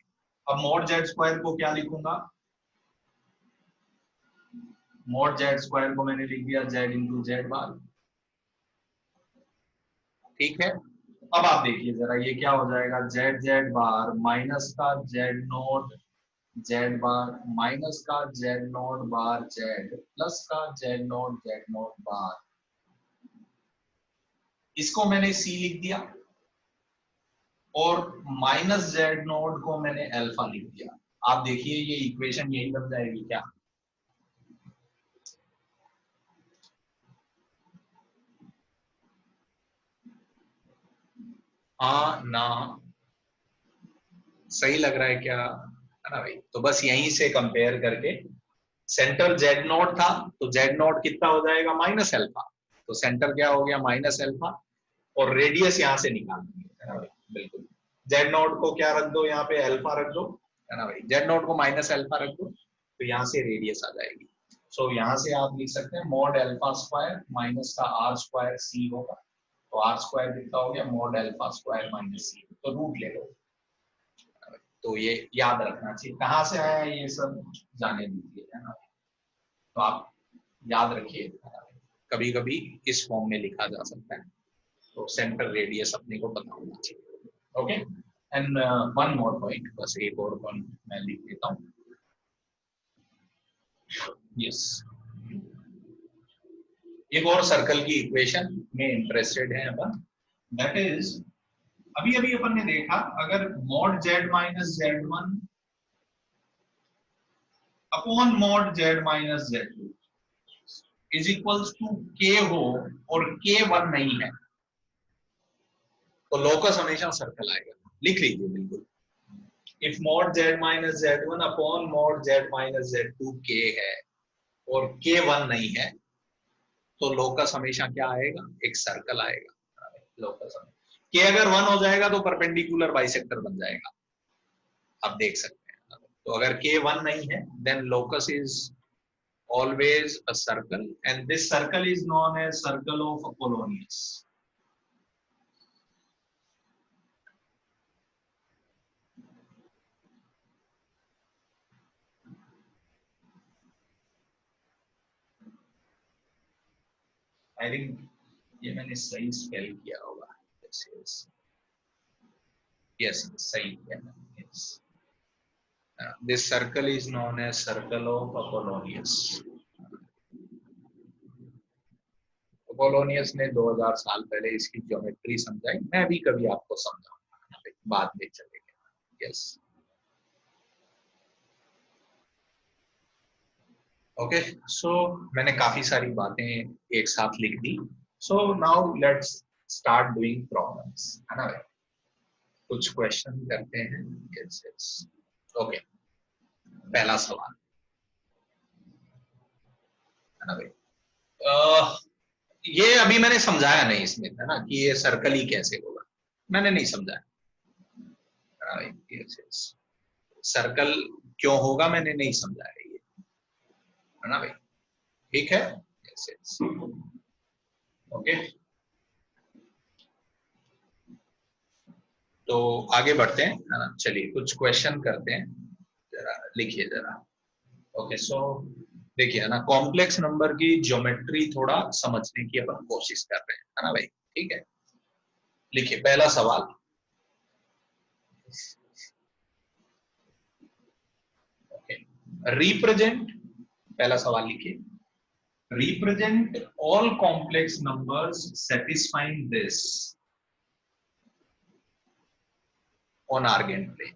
अब मॉड जेड स्क्वायर को क्या लिखूंगा, मॉड जेड स्क्वायर को मैंने लिख दिया जेड इंटू जेड बार, ठीक है। अब आप देखिए जरा ये क्या हो जाएगा, जेड जेड बार माइनस का जेड नोट जेड बार माइनस का जेड नोट बार जेड प्लस का जेड नोट बार, इसको मैंने सी लिख दिया, और माइनस जेड नोट को मैंने अल्फा लिख दिया। आप देखिए ये इक्वेशन यही बन जाएगी क्या, हाँ ना, सही लग रहा है क्या, है ना भाई। तो बस यहीं से कंपेयर करके, सेंटर जेड नोट था तो जेड नोट कितना हो जाएगा माइनस अल्फा, तो सेंटर क्या हो गया माइनस अल्फा, और रेडियस यहां से निकाल देंगे, है ना भाई। बिल्कुल, जेड नोट को क्या रख दो यहाँ पे, अल्फा रख दो, है ना भाई। जेड नोट को माइनस अल्फा रख दो, तो यहाँ से रेडियस आ जाएगी। सो यहाँ से आप लिख सकते हैं मॉड अल्फा स्क्वायर माइनस का आर स्क्वायर सी होगा, तो आर स्क्वायर कितना हो गया मॉड अल्फा स्क्वायर माइनस सी, तो रूट ले लो। तो ये याद रखना चाहिए, कहाँ से आया ये सब जाने दीजिए, है ना। तो आप याद रखिए, कभी कभी इस फॉर्म में लिखा जा सकता है, तो सेंटर रेडियस अपने को पता होना चाहिए। Okay, and one more point, बस एक और पॉइंट मैं लिख देता हूँ। यस, एक और सर्कल की इक्वेशन में इंटरेस्टेड है अपन, दैट इज अभी अभी अपन ने देखा, अगर mod z minus z one upon mod z minus z two is equals to k हो, और के वन नहीं है, तो लोकस हमेशा सर्कल आएगा, लिख लीजिए बिल्कुल। If mod z minus z one upon mod z minus z two k है, और के वन नहीं है, तो लोकस हमेशा क्या आएगा, एक सर्कल आएगा। लोकस के अगर वन हो जाएगा तो परपेंडिकुलर बाइसेक्टर बन जाएगा, आप देख सकते हैं। तो अगर के वन नहीं है then locus is always a circle, and this circle is known as circle of Apollonius. I think ये मैंने सही स्पेल किया होगा, yes सही किया मैंने, yes. This circle is known as circle of Apollonius. Apollonius ने 2000 साल पहले इसकी ज्योमेट्री समझाई, मैं भी कभी आपको समझाऊंगा, बाद में चलेगा। यस, ओके, सो मैंने काफी सारी बातें एक साथ लिख दी, so now let's start doing problems, है ना भाई। कुछ क्वेश्चन करते हैं। यस यस ओके, पहला सवाल है ना भाई। ये अभी मैंने समझाया नहीं इसमें, है ना, कि ये सर्कल ही कैसे होगा, मैंने नहीं समझाया, है ना भाई। यस यस, सर्कल क्यों होगा मैंने नहीं समझाया ये, है ना भाई। ठीक है, यस यस ओके। तो आगे बढ़ते हैं, है ना, चलिए कुछ क्वेश्चन करते हैं, जरा लिखिए जरा। ओके सो देखिए, है ना, कॉम्प्लेक्स नंबर की ज्योमेट्री थोड़ा समझने की अपन कोशिश कर रहे हैं, है ना भाई। ठीक है, लिखिए पहला सवाल। ओके, रिप्रेजेंट, पहला सवाल लिखिए, represent all complex numbers satisfying this on Argand plane.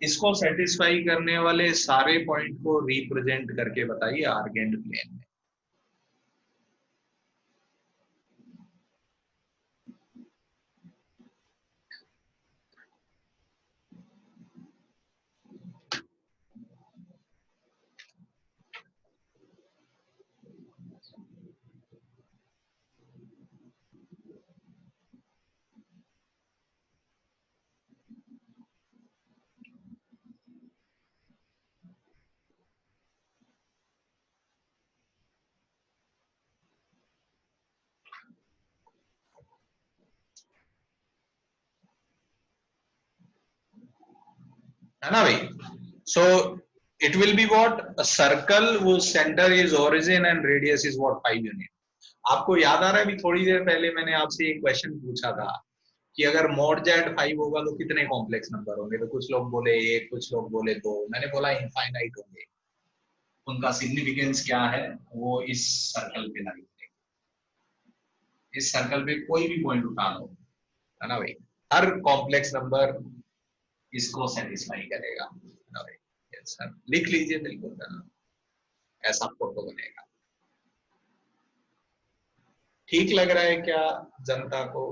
इसको सेटिस्फाई करने वाले सारे पॉइंट को रिप्रेजेंट करके बताइए आर्गेन प्लेन में। है ना भाई। So it will be what, a circle वो centre is origin and radius is what 5 unit. आपको याद आ रहा है, अभी थोड़ी देर पहले मैंने आपसे एक क्वेश्चन पूछा था कि अगर मोड जेड 5 होगा तो कितने कॉम्प्लेक्स नंबर होंगे, तो कुछ लोग बोले एक, कुछ लोग बोले दो, मैंने बोला इनफाइनाइट होंगे। उनका सिग्निफिकेंस क्या है, वो इस सर्कल पे लगे, इस सर्कल पे कोई भी पॉइंट उठा लो, है ना भाई, हर कॉम्प्लेक्स नंबर इसको सेटिस्फाई करेगा, है ना भाई। यस सर, लिख लीजिए बिल्कुल, है ना, ऐसा फोटो बनेगा। ठीक लग रहा है क्या जनता को?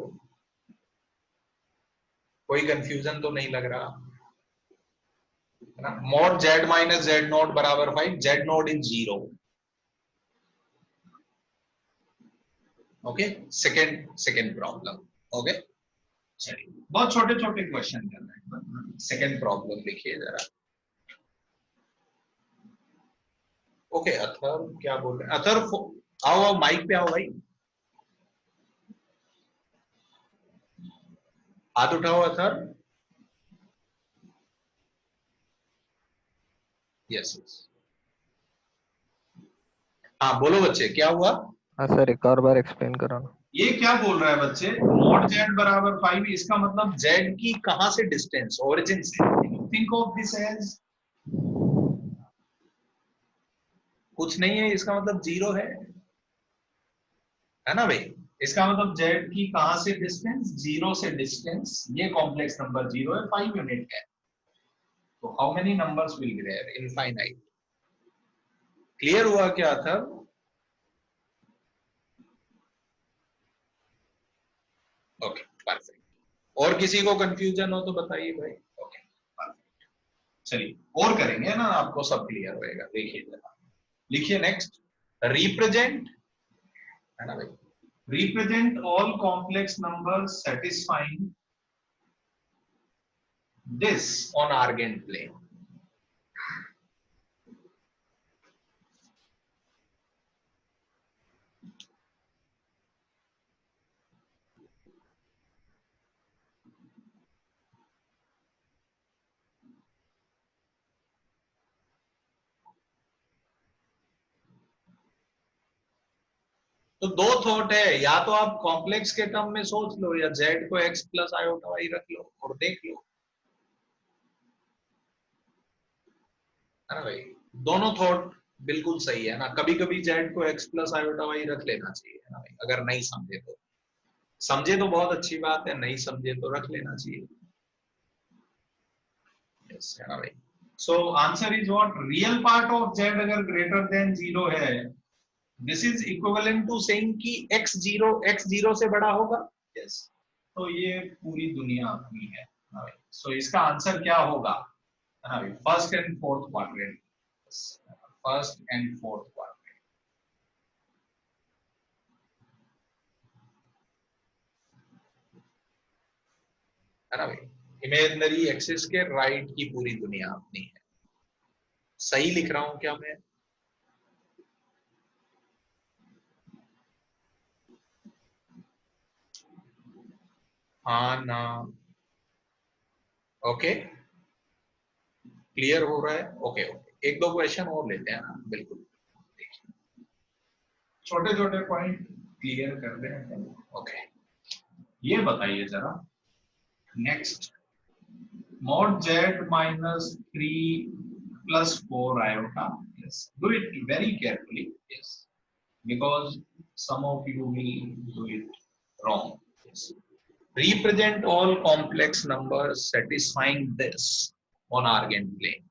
कोई कंफ्यूजन तो नहीं लग रहा, है ना। Mod z minus Z note बराबर 5, Z note is 0। Okay, second second problem. Okay, चलिए बहुत छोटे छोटे क्वेश्चन कर रहे हैं। सेकंड प्रॉब्लम लिखिए जरा। ओके, अथर क्या बोल रहे हैं, अथर आओ आओ माइक पे आओ भाई, हाथ उठाओ अथर। यस यस, हाँ बोलो बच्चे, क्या हुआ? हाँ सर, एक और बार एक्सप्लेन करो ना। ये क्या बोल रहा है बच्चे, मॉड जेड बराबर 5, इसका मतलब जेड की कहां से डिस्टेंस, ओरिजिन से। थिंक ऑफ दिस एज कुछ नहीं है, इसका मतलब 0 है ना भाई। इसका मतलब जेड की कहां से डिस्टेंस, 0 से डिस्टेंस, ये कॉम्प्लेक्स नंबर 0 है, 5 यूनिट है। तो how many numbers will be there, infinite. Clear हुआ क्या था? Okay perfect. और किसी को कंफ्यूजन हो तो बताइए भाई। ओके परफेक्ट, चलिए और करेंगे ना, आपको सब क्लियर होएगा। देखिए जरा, लिखिए नेक्स्ट, रिप्रेजेंट, है ना भाई, represent all complex numbers satisfying this on Argand plane. तो दो थॉट है, या तो आप कॉम्प्लेक्स के टर्म में सोच लो, या जेड को एक्स प्लस आयोटा वाई रख लो और देख लो, है ना भाई। दोनों थॉट बिल्कुल सही है ना, कभी कभी जेड को एक्स प्लस आयोटा वाई रख लेना चाहिए, है ना भाई, अगर नहीं समझे तो। समझे तो बहुत अच्छी बात है, नहीं समझे तो रख लेना चाहिए। यस, है ना भाई। So answer is what, real part of z अगर ग्रेटर देन 0 है, this is equivalent to saying कि x 0 से बड़ा होगा। यस, तो ये पूरी दुनिया अपनी है ना भाई। सो इसका आंसर क्या होगा, है ना भाई, first and fourth quadrant, first and fourth quadrant, है ना भाई। इमेजिनरी एक्सिस के राइट की पूरी दुनिया अपनी है। सही लिख रहा हूं क्या मैं? हाँ ना? ओके, क्लियर हो रहा है? ओके ओके, एक दो क्वेश्चन और लेते हैं ना, बिल्कुल। छोटे छोटे पॉइंट क्लियर कर रहे हैं। ओके, ये बताइए जरा, next, mod z minus 3 plus 4 iota. Yes, do it very carefully. Yes, because some of you will do it wrong. Yes. Represent all complex numbers satisfying this on Argand plane.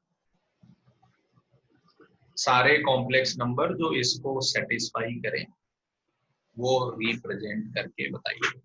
सारे complex number जो इसको satisfy करें वो represent करके बताइए।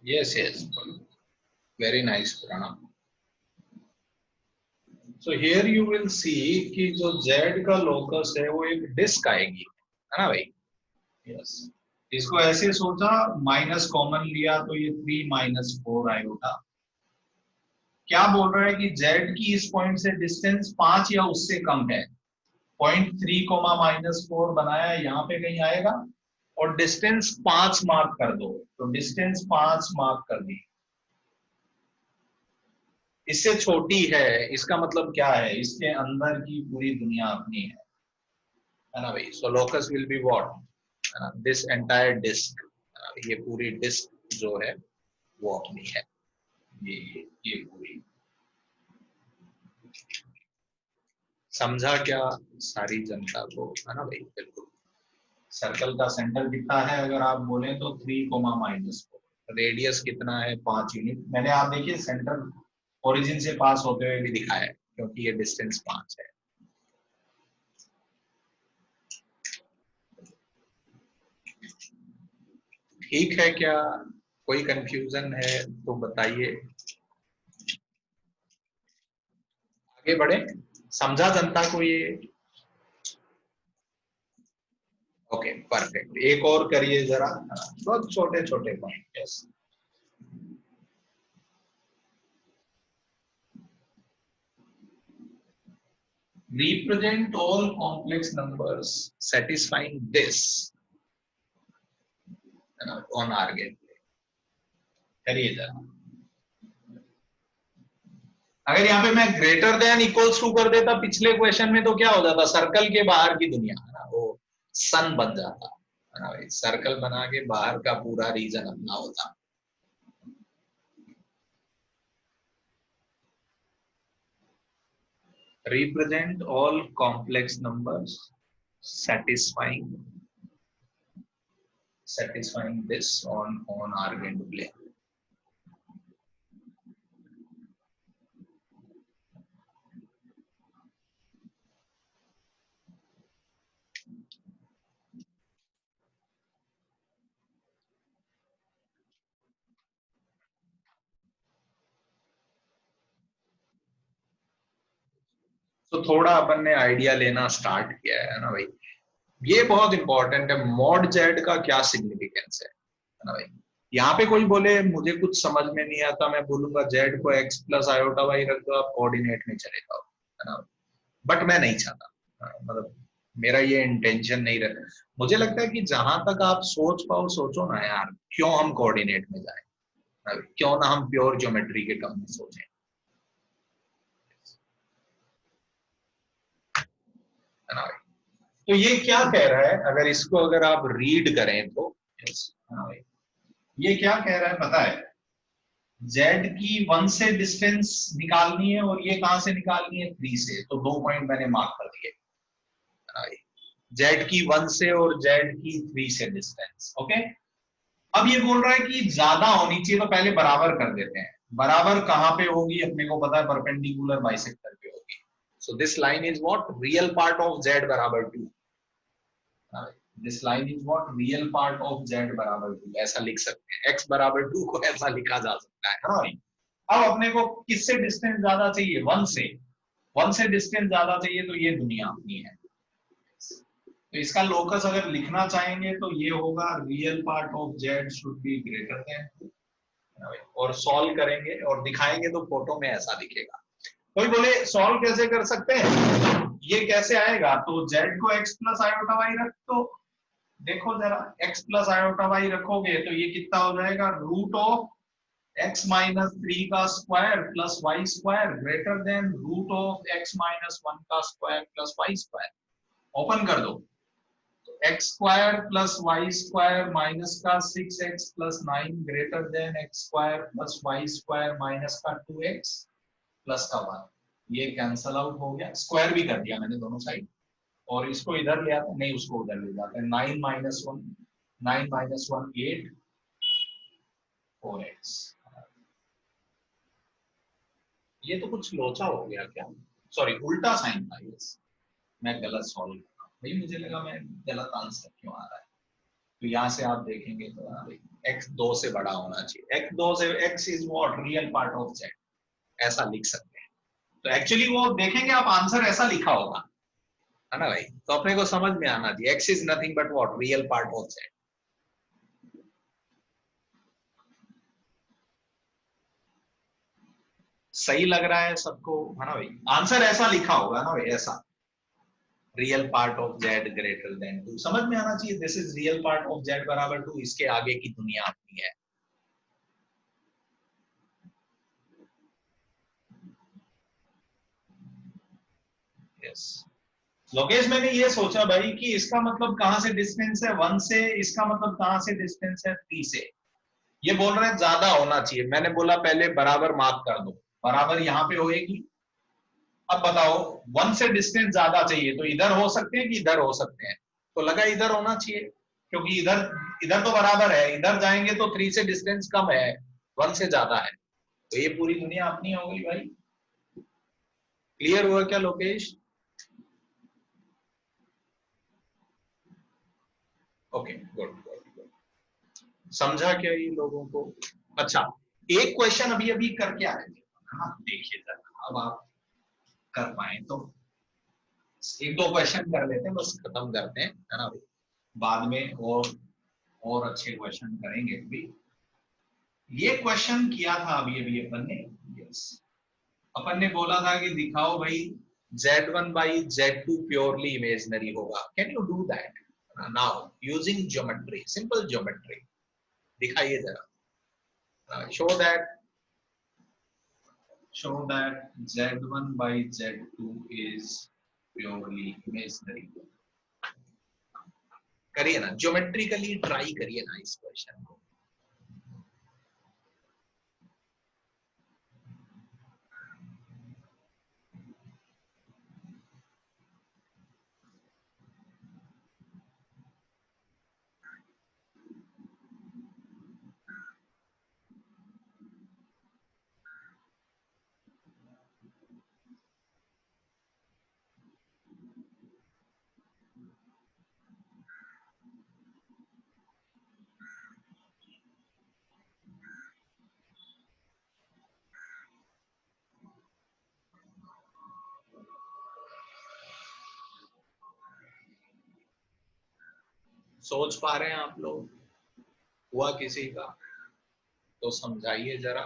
Yes, yes, very nice, Pranam. So here you will see कि जो Z का लोकस है वो एक डिस्क आएगी, है ना भाई? Yes. इसको ऐसे सोचा, माइनस कॉमन लिया तो ये 3 माइनस 4 आयोटा। क्या बोल रहा है कि Z की इस पॉइंट से डिस्टेंस 5 या उससे कम है। पॉइंट 3 कोमा माइनस 4 बनाया, यहाँ पे कहीं आएगा, और डिस्टेंस 5 मार्क कर दो, तो डिस्टेंस 5 मार्क कर दी। इससे छोटी है, इसका मतलब क्या है, इसके अंदर की पूरी दुनिया अपनी है ना भाई। So locus will be what, this entire disc, ये पूरी डिस्क जो है वो अपनी है, ये पूरी। समझा क्या सारी जनता को, है ना भाई? बिल्कुल। सर्कल का सेंटर कितना है अगर आप बोले तो 3 कोमा माइनस 4, रेडियस कितना है 5 यूनिट। मैंने आप देखिए सेंटर ओरिजिन से पास होते हुए भी दिखाया है क्योंकि ये डिस्टेंस 5 है। ठीक है क्या? कोई कंफ्यूजन है तो बताइए, आगे बढ़े। समझा जनता को ये? ओके परफेक्ट, एक और करिए जरा, बहुत छोटे छोटे point. Yes, represent all complex numbers satisfying this on Argand plane। करिए जरा। अगर यहाँ पे मैं ग्रेटर देन इक्वल्स टू कर देता पिछले क्वेश्चन में तो क्या हो जाता, सर्कल के बाहर की दुनिया, है ना, वो सन बन जाता, है ना भाई। सर्कल बना के बाहर का पूरा रीजन अपना होता। Represent all complex numbers satisfying this on Argand plane। तो थोड़ा अपन ने आइडिया लेना स्टार्ट किया है ना भाई। ये बहुत इंपॉर्टेंट है, मॉड जेड का क्या सिग्निफिकेंस है ना भाई। यहाँ पे कोई बोले मुझे कुछ समझ में नहीं आता, मैं बोलूंगा जेड को एक्स प्लस आयोटा वाई रख दो, आप कोऑर्डिनेट में चले जाओ, है ना। बट मैं नहीं चाहता, मतलब मेरा ये इंटेंशन नहीं रहता। मुझे लगता है कि जहां तक आप सोच पाओ सोचो ना यार, क्यों हम कोऑर्डिनेट में जाए, क्यों ना हम प्योर ज्योमेट्री के टर्म में सोचें, है ना भाई। तो ये क्या कह रहा है, अगर इसको अगर आप रीड करें तो yes, है ना भाई, ये क्या कह रहा है पता है, जेड की 1 से डिस्टेंस निकालनी है और ये कहां से निकालनी है 3 से, तो 2 पॉइंट मैंने मार्क कर दिए, है ना भाई। जेड की 1 से और जेड की 3 से डिस्टेंस, ओके। अब ये बोल रहा है कि ज्यादा होनी चाहिए, तो पहले बराबर कर देते हैं। बराबर कहां पे होगी, अपने को पता है परपेंडिकुलर बाइसेक्टर पे होगी। So this line is what, real part of Z बराबर 2। This line is what, real part of Z बराबर 2, ऐसा लिख सकते हैं। एक्स बराबर 2 को ऐसा लिखा जा सकता है ना भाई। अब अपने को किससे डिस्टेंस ज्यादा चाहिए, 1 से। 1 से डिस्टेंस ज्यादा चाहिए, तो ये दुनिया अपनी है। तो इसका लोकस अगर लिखना चाहेंगे तो ये होगा, real part of Z should be greater than, और सॉल्व करेंगे और दिखाएंगे तो फोटो में ऐसा दिखेगा। कोई बोले सॉल्व कैसे कर सकते हैं, ये कैसे आएगा, तो जेड को एक्स प्लस आयोटा वाई रख दो। देखो जरा, एक्स प्लस आयोटा वाई रखोगे तो ये कितना हो जाएगा, रूट ऑफ एक्स माइनस 3 का square plus y square greater than root of x minus 1 का square plus y square. Open कर दो, x square plus y square minus का 6x plus 9 greater than x square plus y square minus का 2x plus का 1। ये cancel out हो गया, square भी कर दिया मैंने दोनों साइड, और इसको इधर ले आते नहीं, उसको उधर ले जाते हैं। 9 माइनस 1, 9 माइनस 1 8, 4x। ये तो कुछ लोचा हो गया क्या, सॉरी उल्टा साइन था ये, मैं गलत सॉल्व कर रहा हूँ भाई, मुझे लगा मैं गलत आंसर क्यों आ रहा है। तो यहाँ से आप देखेंगे तो x 2 से बड़ा होना चाहिए, x 2 से, x is what, real part of z, ऐसा लिख सकते हैं। तो एक्चुअली वो देखेंगे आप, आंसर ऐसा लिखा होगा, है ना भाई। तो अपने को समझ में आना चाहिए, x is nothing but what, real part of z। सही लग रहा है सबको, है ना भाई, आंसर ऐसा लिखा होगा ना भाई, ऐसा real part of z greater than 2, समझ में आना चाहिए। This is real part of z बराबर 2, इसके आगे की दुनिया अपनी है। यस लोकेश, मैंने ये सोचा भाई कि इसका मतलब कहां से डिस्टेंस है 1 से, इसका मतलब कहां से डिस्टेंस है 3 से। ये बोल रहे हैं ज्यादा होना चाहिए, मैंने बोला पहले बराबर मार्क कर दो, बराबर यहाँ पे होएगी। अब बताओ, 1 से डिस्टेंस ज्यादा चाहिए, तो इधर हो सकते हैं कि इधर हो सकते हैं, तो लगा इधर होना चाहिए, क्योंकि इधर, इधर तो बराबर है, इधर जाएंगे तो 3 से डिस्टेंस कम है, 1 से ज्यादा है, तो ये पूरी दुनिया अपनी हो गई भाई। क्लियर हुआ क्या Lokesh? Okay good good good, समझा क्या ये लोगों को? अच्छा, एक क्वेश्चन अभी अभी करके आए थे, हाँ देखिए जरा, अब आप कर पाए तो एक दो क्वेश्चन कर लेते हैं, बस खत्म करते हैं, है ना भाई। बाद में और अच्छे क्वेश्चन करेंगे अभी। ये क्वेश्चन किया था अभी अभी अपन ने, यस, अपन ने बोला था कि दिखाओ भाई Z1 by Z2 purely imaginary होगा, can you do that now using geometry, simple geometry, दिखाइए जरा, show that Z1 by Z2 is purely imaginary। करिए ना, ज्योमेट्रिकली ट्राई करिए ना इस क्वेश्चन को। सोच पा रहे हैं आप लोग, हुआ किसी का तो समझाइए जरा।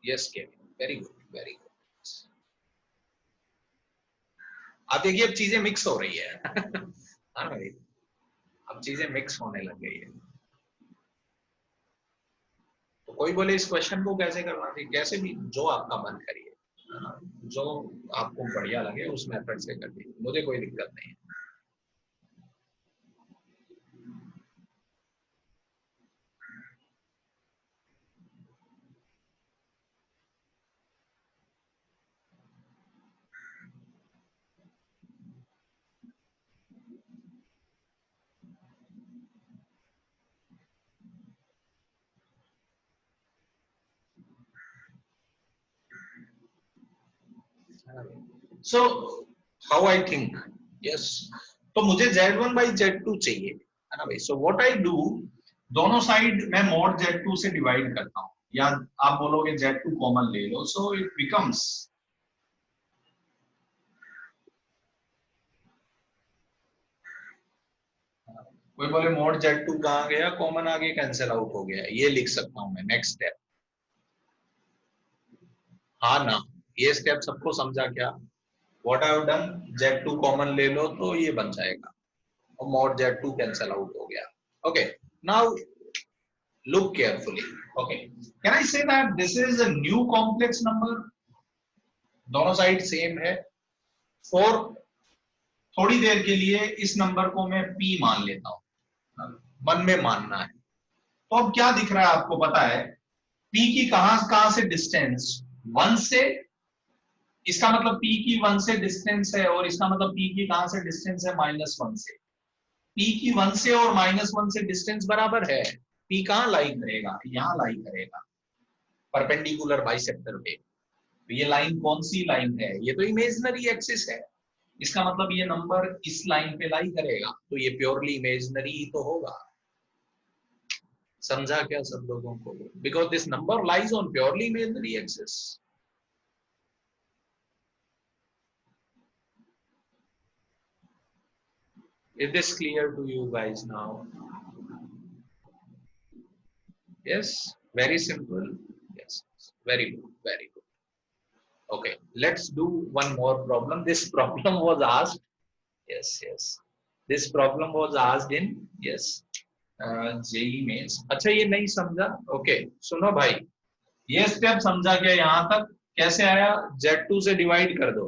यस के वेरी गुड, वेरी गुड। आप देखिए अब चीजें मिक्स हो रही है हाँ भाई, अब चीजें मिक्स होने लग गई है। तो कोई बोले इस क्वेश्चन को कैसे करना चाहिए, कैसे भी जो आपका मन करिए, है ना? जो आपको बढ़िया लगे उस मेथड से कर दीजिए, मुझे कोई दिक्कत नहीं है। So how I think, yes, तो मुझे Z1 बाई Z2 चाहिए, है ना भाई। सो व्हाट आई डू, दोनों साइड मैं मॉड Z2 से डिवाइड करता हूं, या आप बोलोगे Z2 कॉमन ले लो, सो इट बिकम्स, कोई बोले मॉड Z2 कहां गया, कॉमन आगे कैंसिल आउट हो गया, ये लिख सकता हूं मैं नेक्स्ट स्टेप। हाँ ना, ये स्टेप सबको समझा क्या, what I have done, Z2 common ले लो तो ये बन जाएगा, और मॉड Z2 कैंसिल आउट हो गया। Okay, now look carefully, okay, can I say that this is a new complex number, दोनों साइड सेम है, फॉर थोड़ी देर के लिए इस नंबर को मैं p मान लेता हूं, मन में मानना है। तो अब क्या दिख रहा है आपको पता है, p की कहां कहां से डिस्टेंस, 1 से, इसका मतलब p की 1 से डिस्टेंस है, और इसका मतलब p की कहां से डिस्टेंस है, -1 से। p की 1 से और -1 से डिस्टेंस बराबर है, p कहां लाई करेगा, यहां लाई करेगा, परपेंडिकुलर बाइसेक्टर पे। तो ये लाइन कौन सी लाइन है, ये तो इमेजिनरी एक्सिस है, इसका मतलब ये नंबर इस लाइन पे लाई करेगा, तो ये प्योरली इमेजिनरी तो होगा। समझा क्या सब लोगों को, because this number lies on purely imaginary axis. Is this clear to you guys now? Yes, very simple. Yes, very good, very good. Okay, let's do one more problem. This problem was asked. Yes, yes. This problem was asked in, yes, JEE Mains. अच्छा ये नहीं समझा, okay सुनो भाई, ये step समझा क्या यहां तक, कैसे आया, Z2 से डिवाइड कर दो,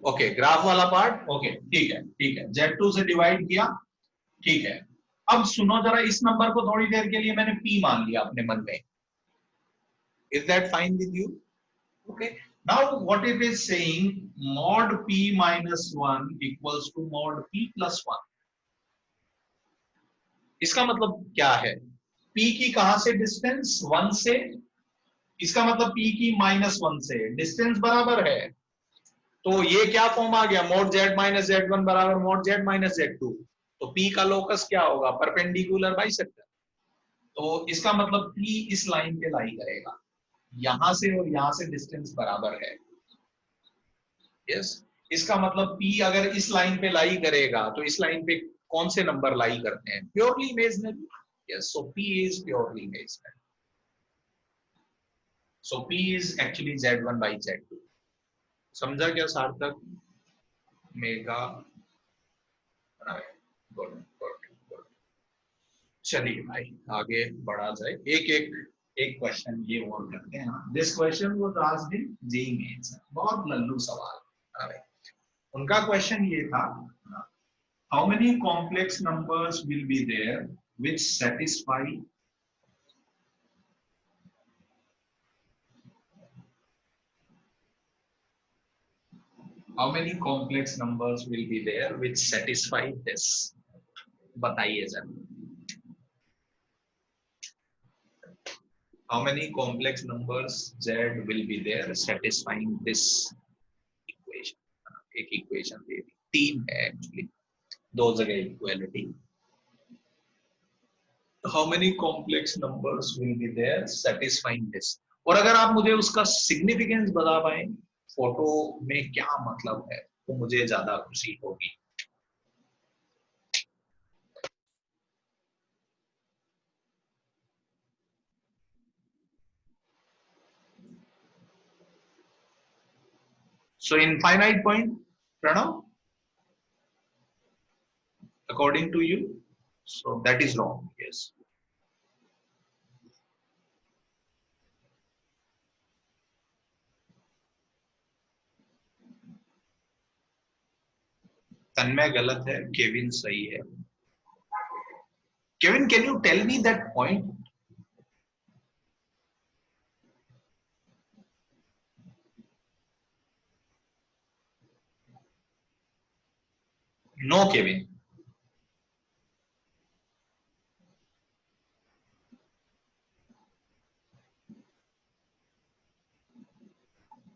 ओके, ग्राफ वाला पार्ट, ओके ठीक है, ठीक है, Z2 से डिवाइड किया, ठीक है। अब सुनो जरा, इस नंबर को थोड़ी देर के लिए मैंने P मान लिया अपने मन में, is that fine with you, okay. Now what it is saying, mod P minus 1 equals to mod P plus 1, इसका मतलब क्या है, P की कहां से डिस्टेंस, 1 से, इसका मतलब P की -1 से डिस्टेंस बराबर है, तो ये क्या फॉर्म आ गया, मोड Z माइनस Z1 बराबर मोड Z माइनस Z2, तो P का लोकस क्या होगा, परपेंडिकुलर बाइसेक्टर, तो इसका मतलब P इस लाइन पे लाई करेगा, यहां से और यहां से डिस्टेंस बराबर है, यस। इसका मतलब P अगर इस लाइन पे लाई करेगा, तो इस लाइन पे कौन से नंबर लाई करते हैं, purely imaginary, yes, so P is purely imaginary, so P is actually Z1 by Z2। समझा क्या सार्थक, मेगा, गुड गुड गुड। चलिए भाई आगे बढ़ा जाए, एक एक एक क्वेश्चन ये और करते हैं। This question was asked in JEE Mains, बहुत लल्लू सवाल, अरे उनका क्वेश्चन ये था, how many complex numbers will be there which satisfy, how many complex numbers will be there which satisfy this, बताइए जरा, how many complex numbers Z will be there satisfying this equation, एक equation दे दी, तीन है actually, दो जगह equality, how many complex numbers will be there satisfying this, और अगर आप मुझे उसका सिग्निफिकेंस बता पाए, फोटो में क्या मतलब है, तो मुझे ज्यादा खुशी होगी। So infinite point, Pranav, according to you, so that is wrong. Yes. तन्मय गलत है, केविन सही है. Kevin, can you tell me that point? No, Kevin.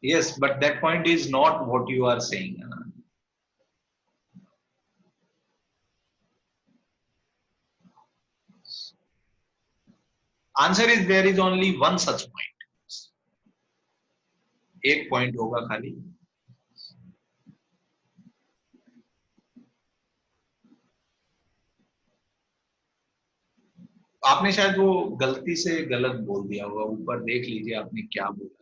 Yes, but that point is not what you are saying. Answer is there is only one such point. एक point होगा खाली. आपने शायद वो गलती से गलत बोल दिया होगा. ऊपर देख लीजिए आपने क्या बोला.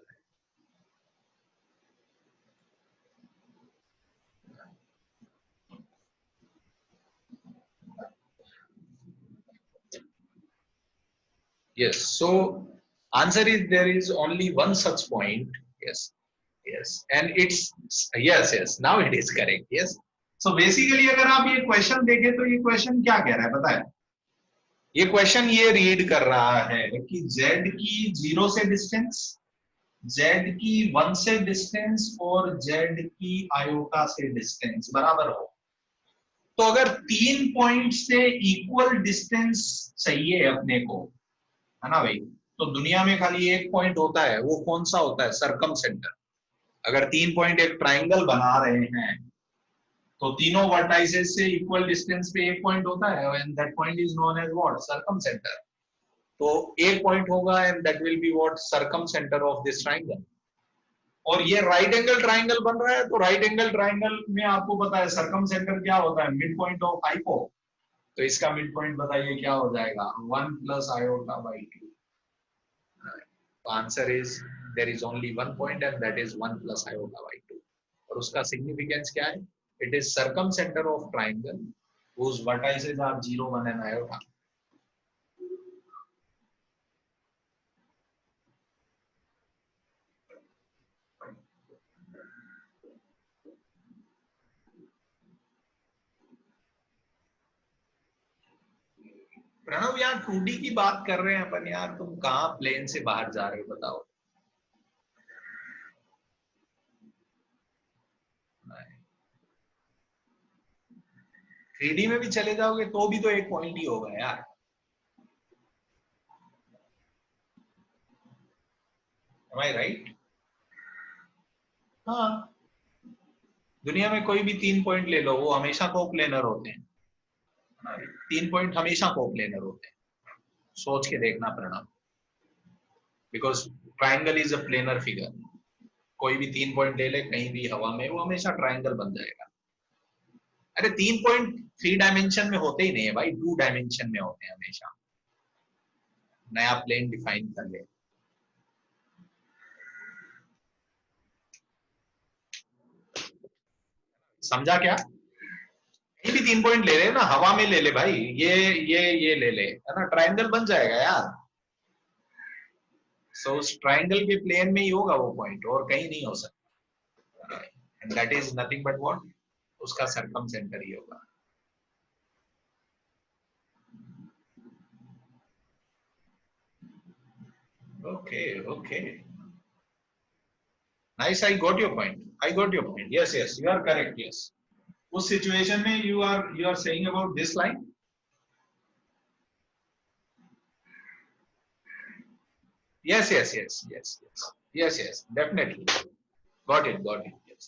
Yes. So answer is there is only one such point. Yes. Yes. And it's yes. Yes. Now it is correct. Yes. So basically अगर आप ये क्वेश्चन देखें तो ये क्वेश्चन क्या कह रहा है पता है. ये क्वेश्चन ये रीड कर रहा है कि z की 0 से डिस्टेंस, z की 1 से डिस्टेंस और z की आयोटा से डिस्टेंस बराबर हो. तो अगर 3 पॉइंट से इक्वल डिस्टेंस चाहिए अपने को, है ना भाई, तो दुनिया में खाली एक पॉइंट होता है. वो कौन सा होता है? सरकम सेंटर. अगर 3 पॉइंट एक ट्राइंगल बना रहे हैं तो तीनों वर्टाइसेस से इक्वल डिस्टेंस पे एक पॉइंट होता है and that point is known as what? Circumcentre. तो एक पॉइंट होगा and that will be what? Circumcentre of this triangle. और ये राइट एंगल ट्राइंगल बन रहा है, तो राइट एंगल ट्राइंगल में आपको पता है सरकम सेंटर क्या होता है? Midpoint of hypo. तो इसका मिड पॉइंट बताइए क्या हो जाएगा? 1 plus iota by 2. Answer is there is only one point and that is 1 plus iota by 2. और उसका सिग्निफिकेंस क्या है? It is circumcentre of triangle whose vertices are 0, 1 and iota. Pranav यार 2D की बात कर रहे हैं अपन यार, तुम कहाँ प्लेन से बाहर जा रहे हो बताओ. 3D में भी चले जाओगे तो भी तो एक पॉइंट ही होगा यार. Am I right? हाँ, दुनिया में कोई भी 3 पॉइंट ले लो, वो हमेशा कोप्लेनर होते हैं. 3 पॉइंट हमेशा कोप्लेनर होते हैं. सोच के देखना Pranav. Because triangle is a planar figure. कोई भी 3 पॉइंट ले ले कहीं भी हवा में, वो हमेशा ट्राइंगल बन जाएगा. अरे 3 पॉइंट 3 डायमेंशन में होते ही नहीं है भाई, 2 डायमेंशन में होते हैं हमेशा. नया प्लेन डिफाइन कर ले. समझा क्या? कहीं भी 3 पॉइंट ले ले ना, हवा में ले ले भाई, ये ले ले, है ना, ट्राइंगल बन जाएगा यार. सो उस ट्राइंगल के प्लेन में ही होगा वो पॉइंट, और कहीं नहीं हो सकता. And that is nothing but what? उसका सरकम सेंटर ही होगा. Okay okay, nice. I got your point. I got your point. Yes yes, you are correct. Yes. उस सिचुएशन में you are saying about this line. Yes, yes, yes, yes, yes, yes, yes, definitely. Got it, got it. Yes.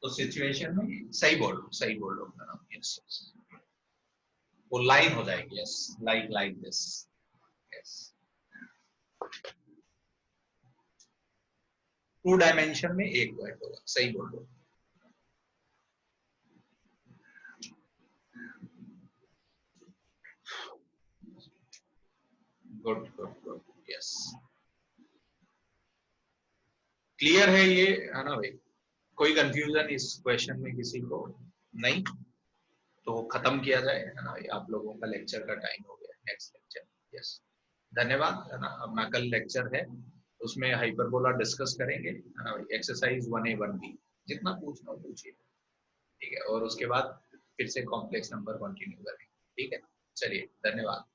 तो situation में सही बोलो ना. Yes yes, वो line हो जाएगी. Yes, like like this. Yes, 2 dimension में एक पॉइंट होगा. सही बोलो. Good good good. Yes. Clear है ये, है ना भाई? कोई कंफ्यूजन इस क्वेश्चन में किसी को नहीं? तो खत्म किया जाए, है ना भाई? आप लोगों का लेक्चर का टाइम हो गया, नेक्स्ट लेक्चर। यस, धन्यवाद, है ना? अपना कल लेक्चर है, उसमें हाइपरबोला डिस्कस करेंगे, है ना भाई? एक्सरसाइज 1A 1B जितना पूछना हो पूछिए, ठीक है? और उसके बाद फिर से कॉम्प्लेक्स नंबर कंटिन्यू करेंगे, ठीक है? चलिए, धन्यवाद।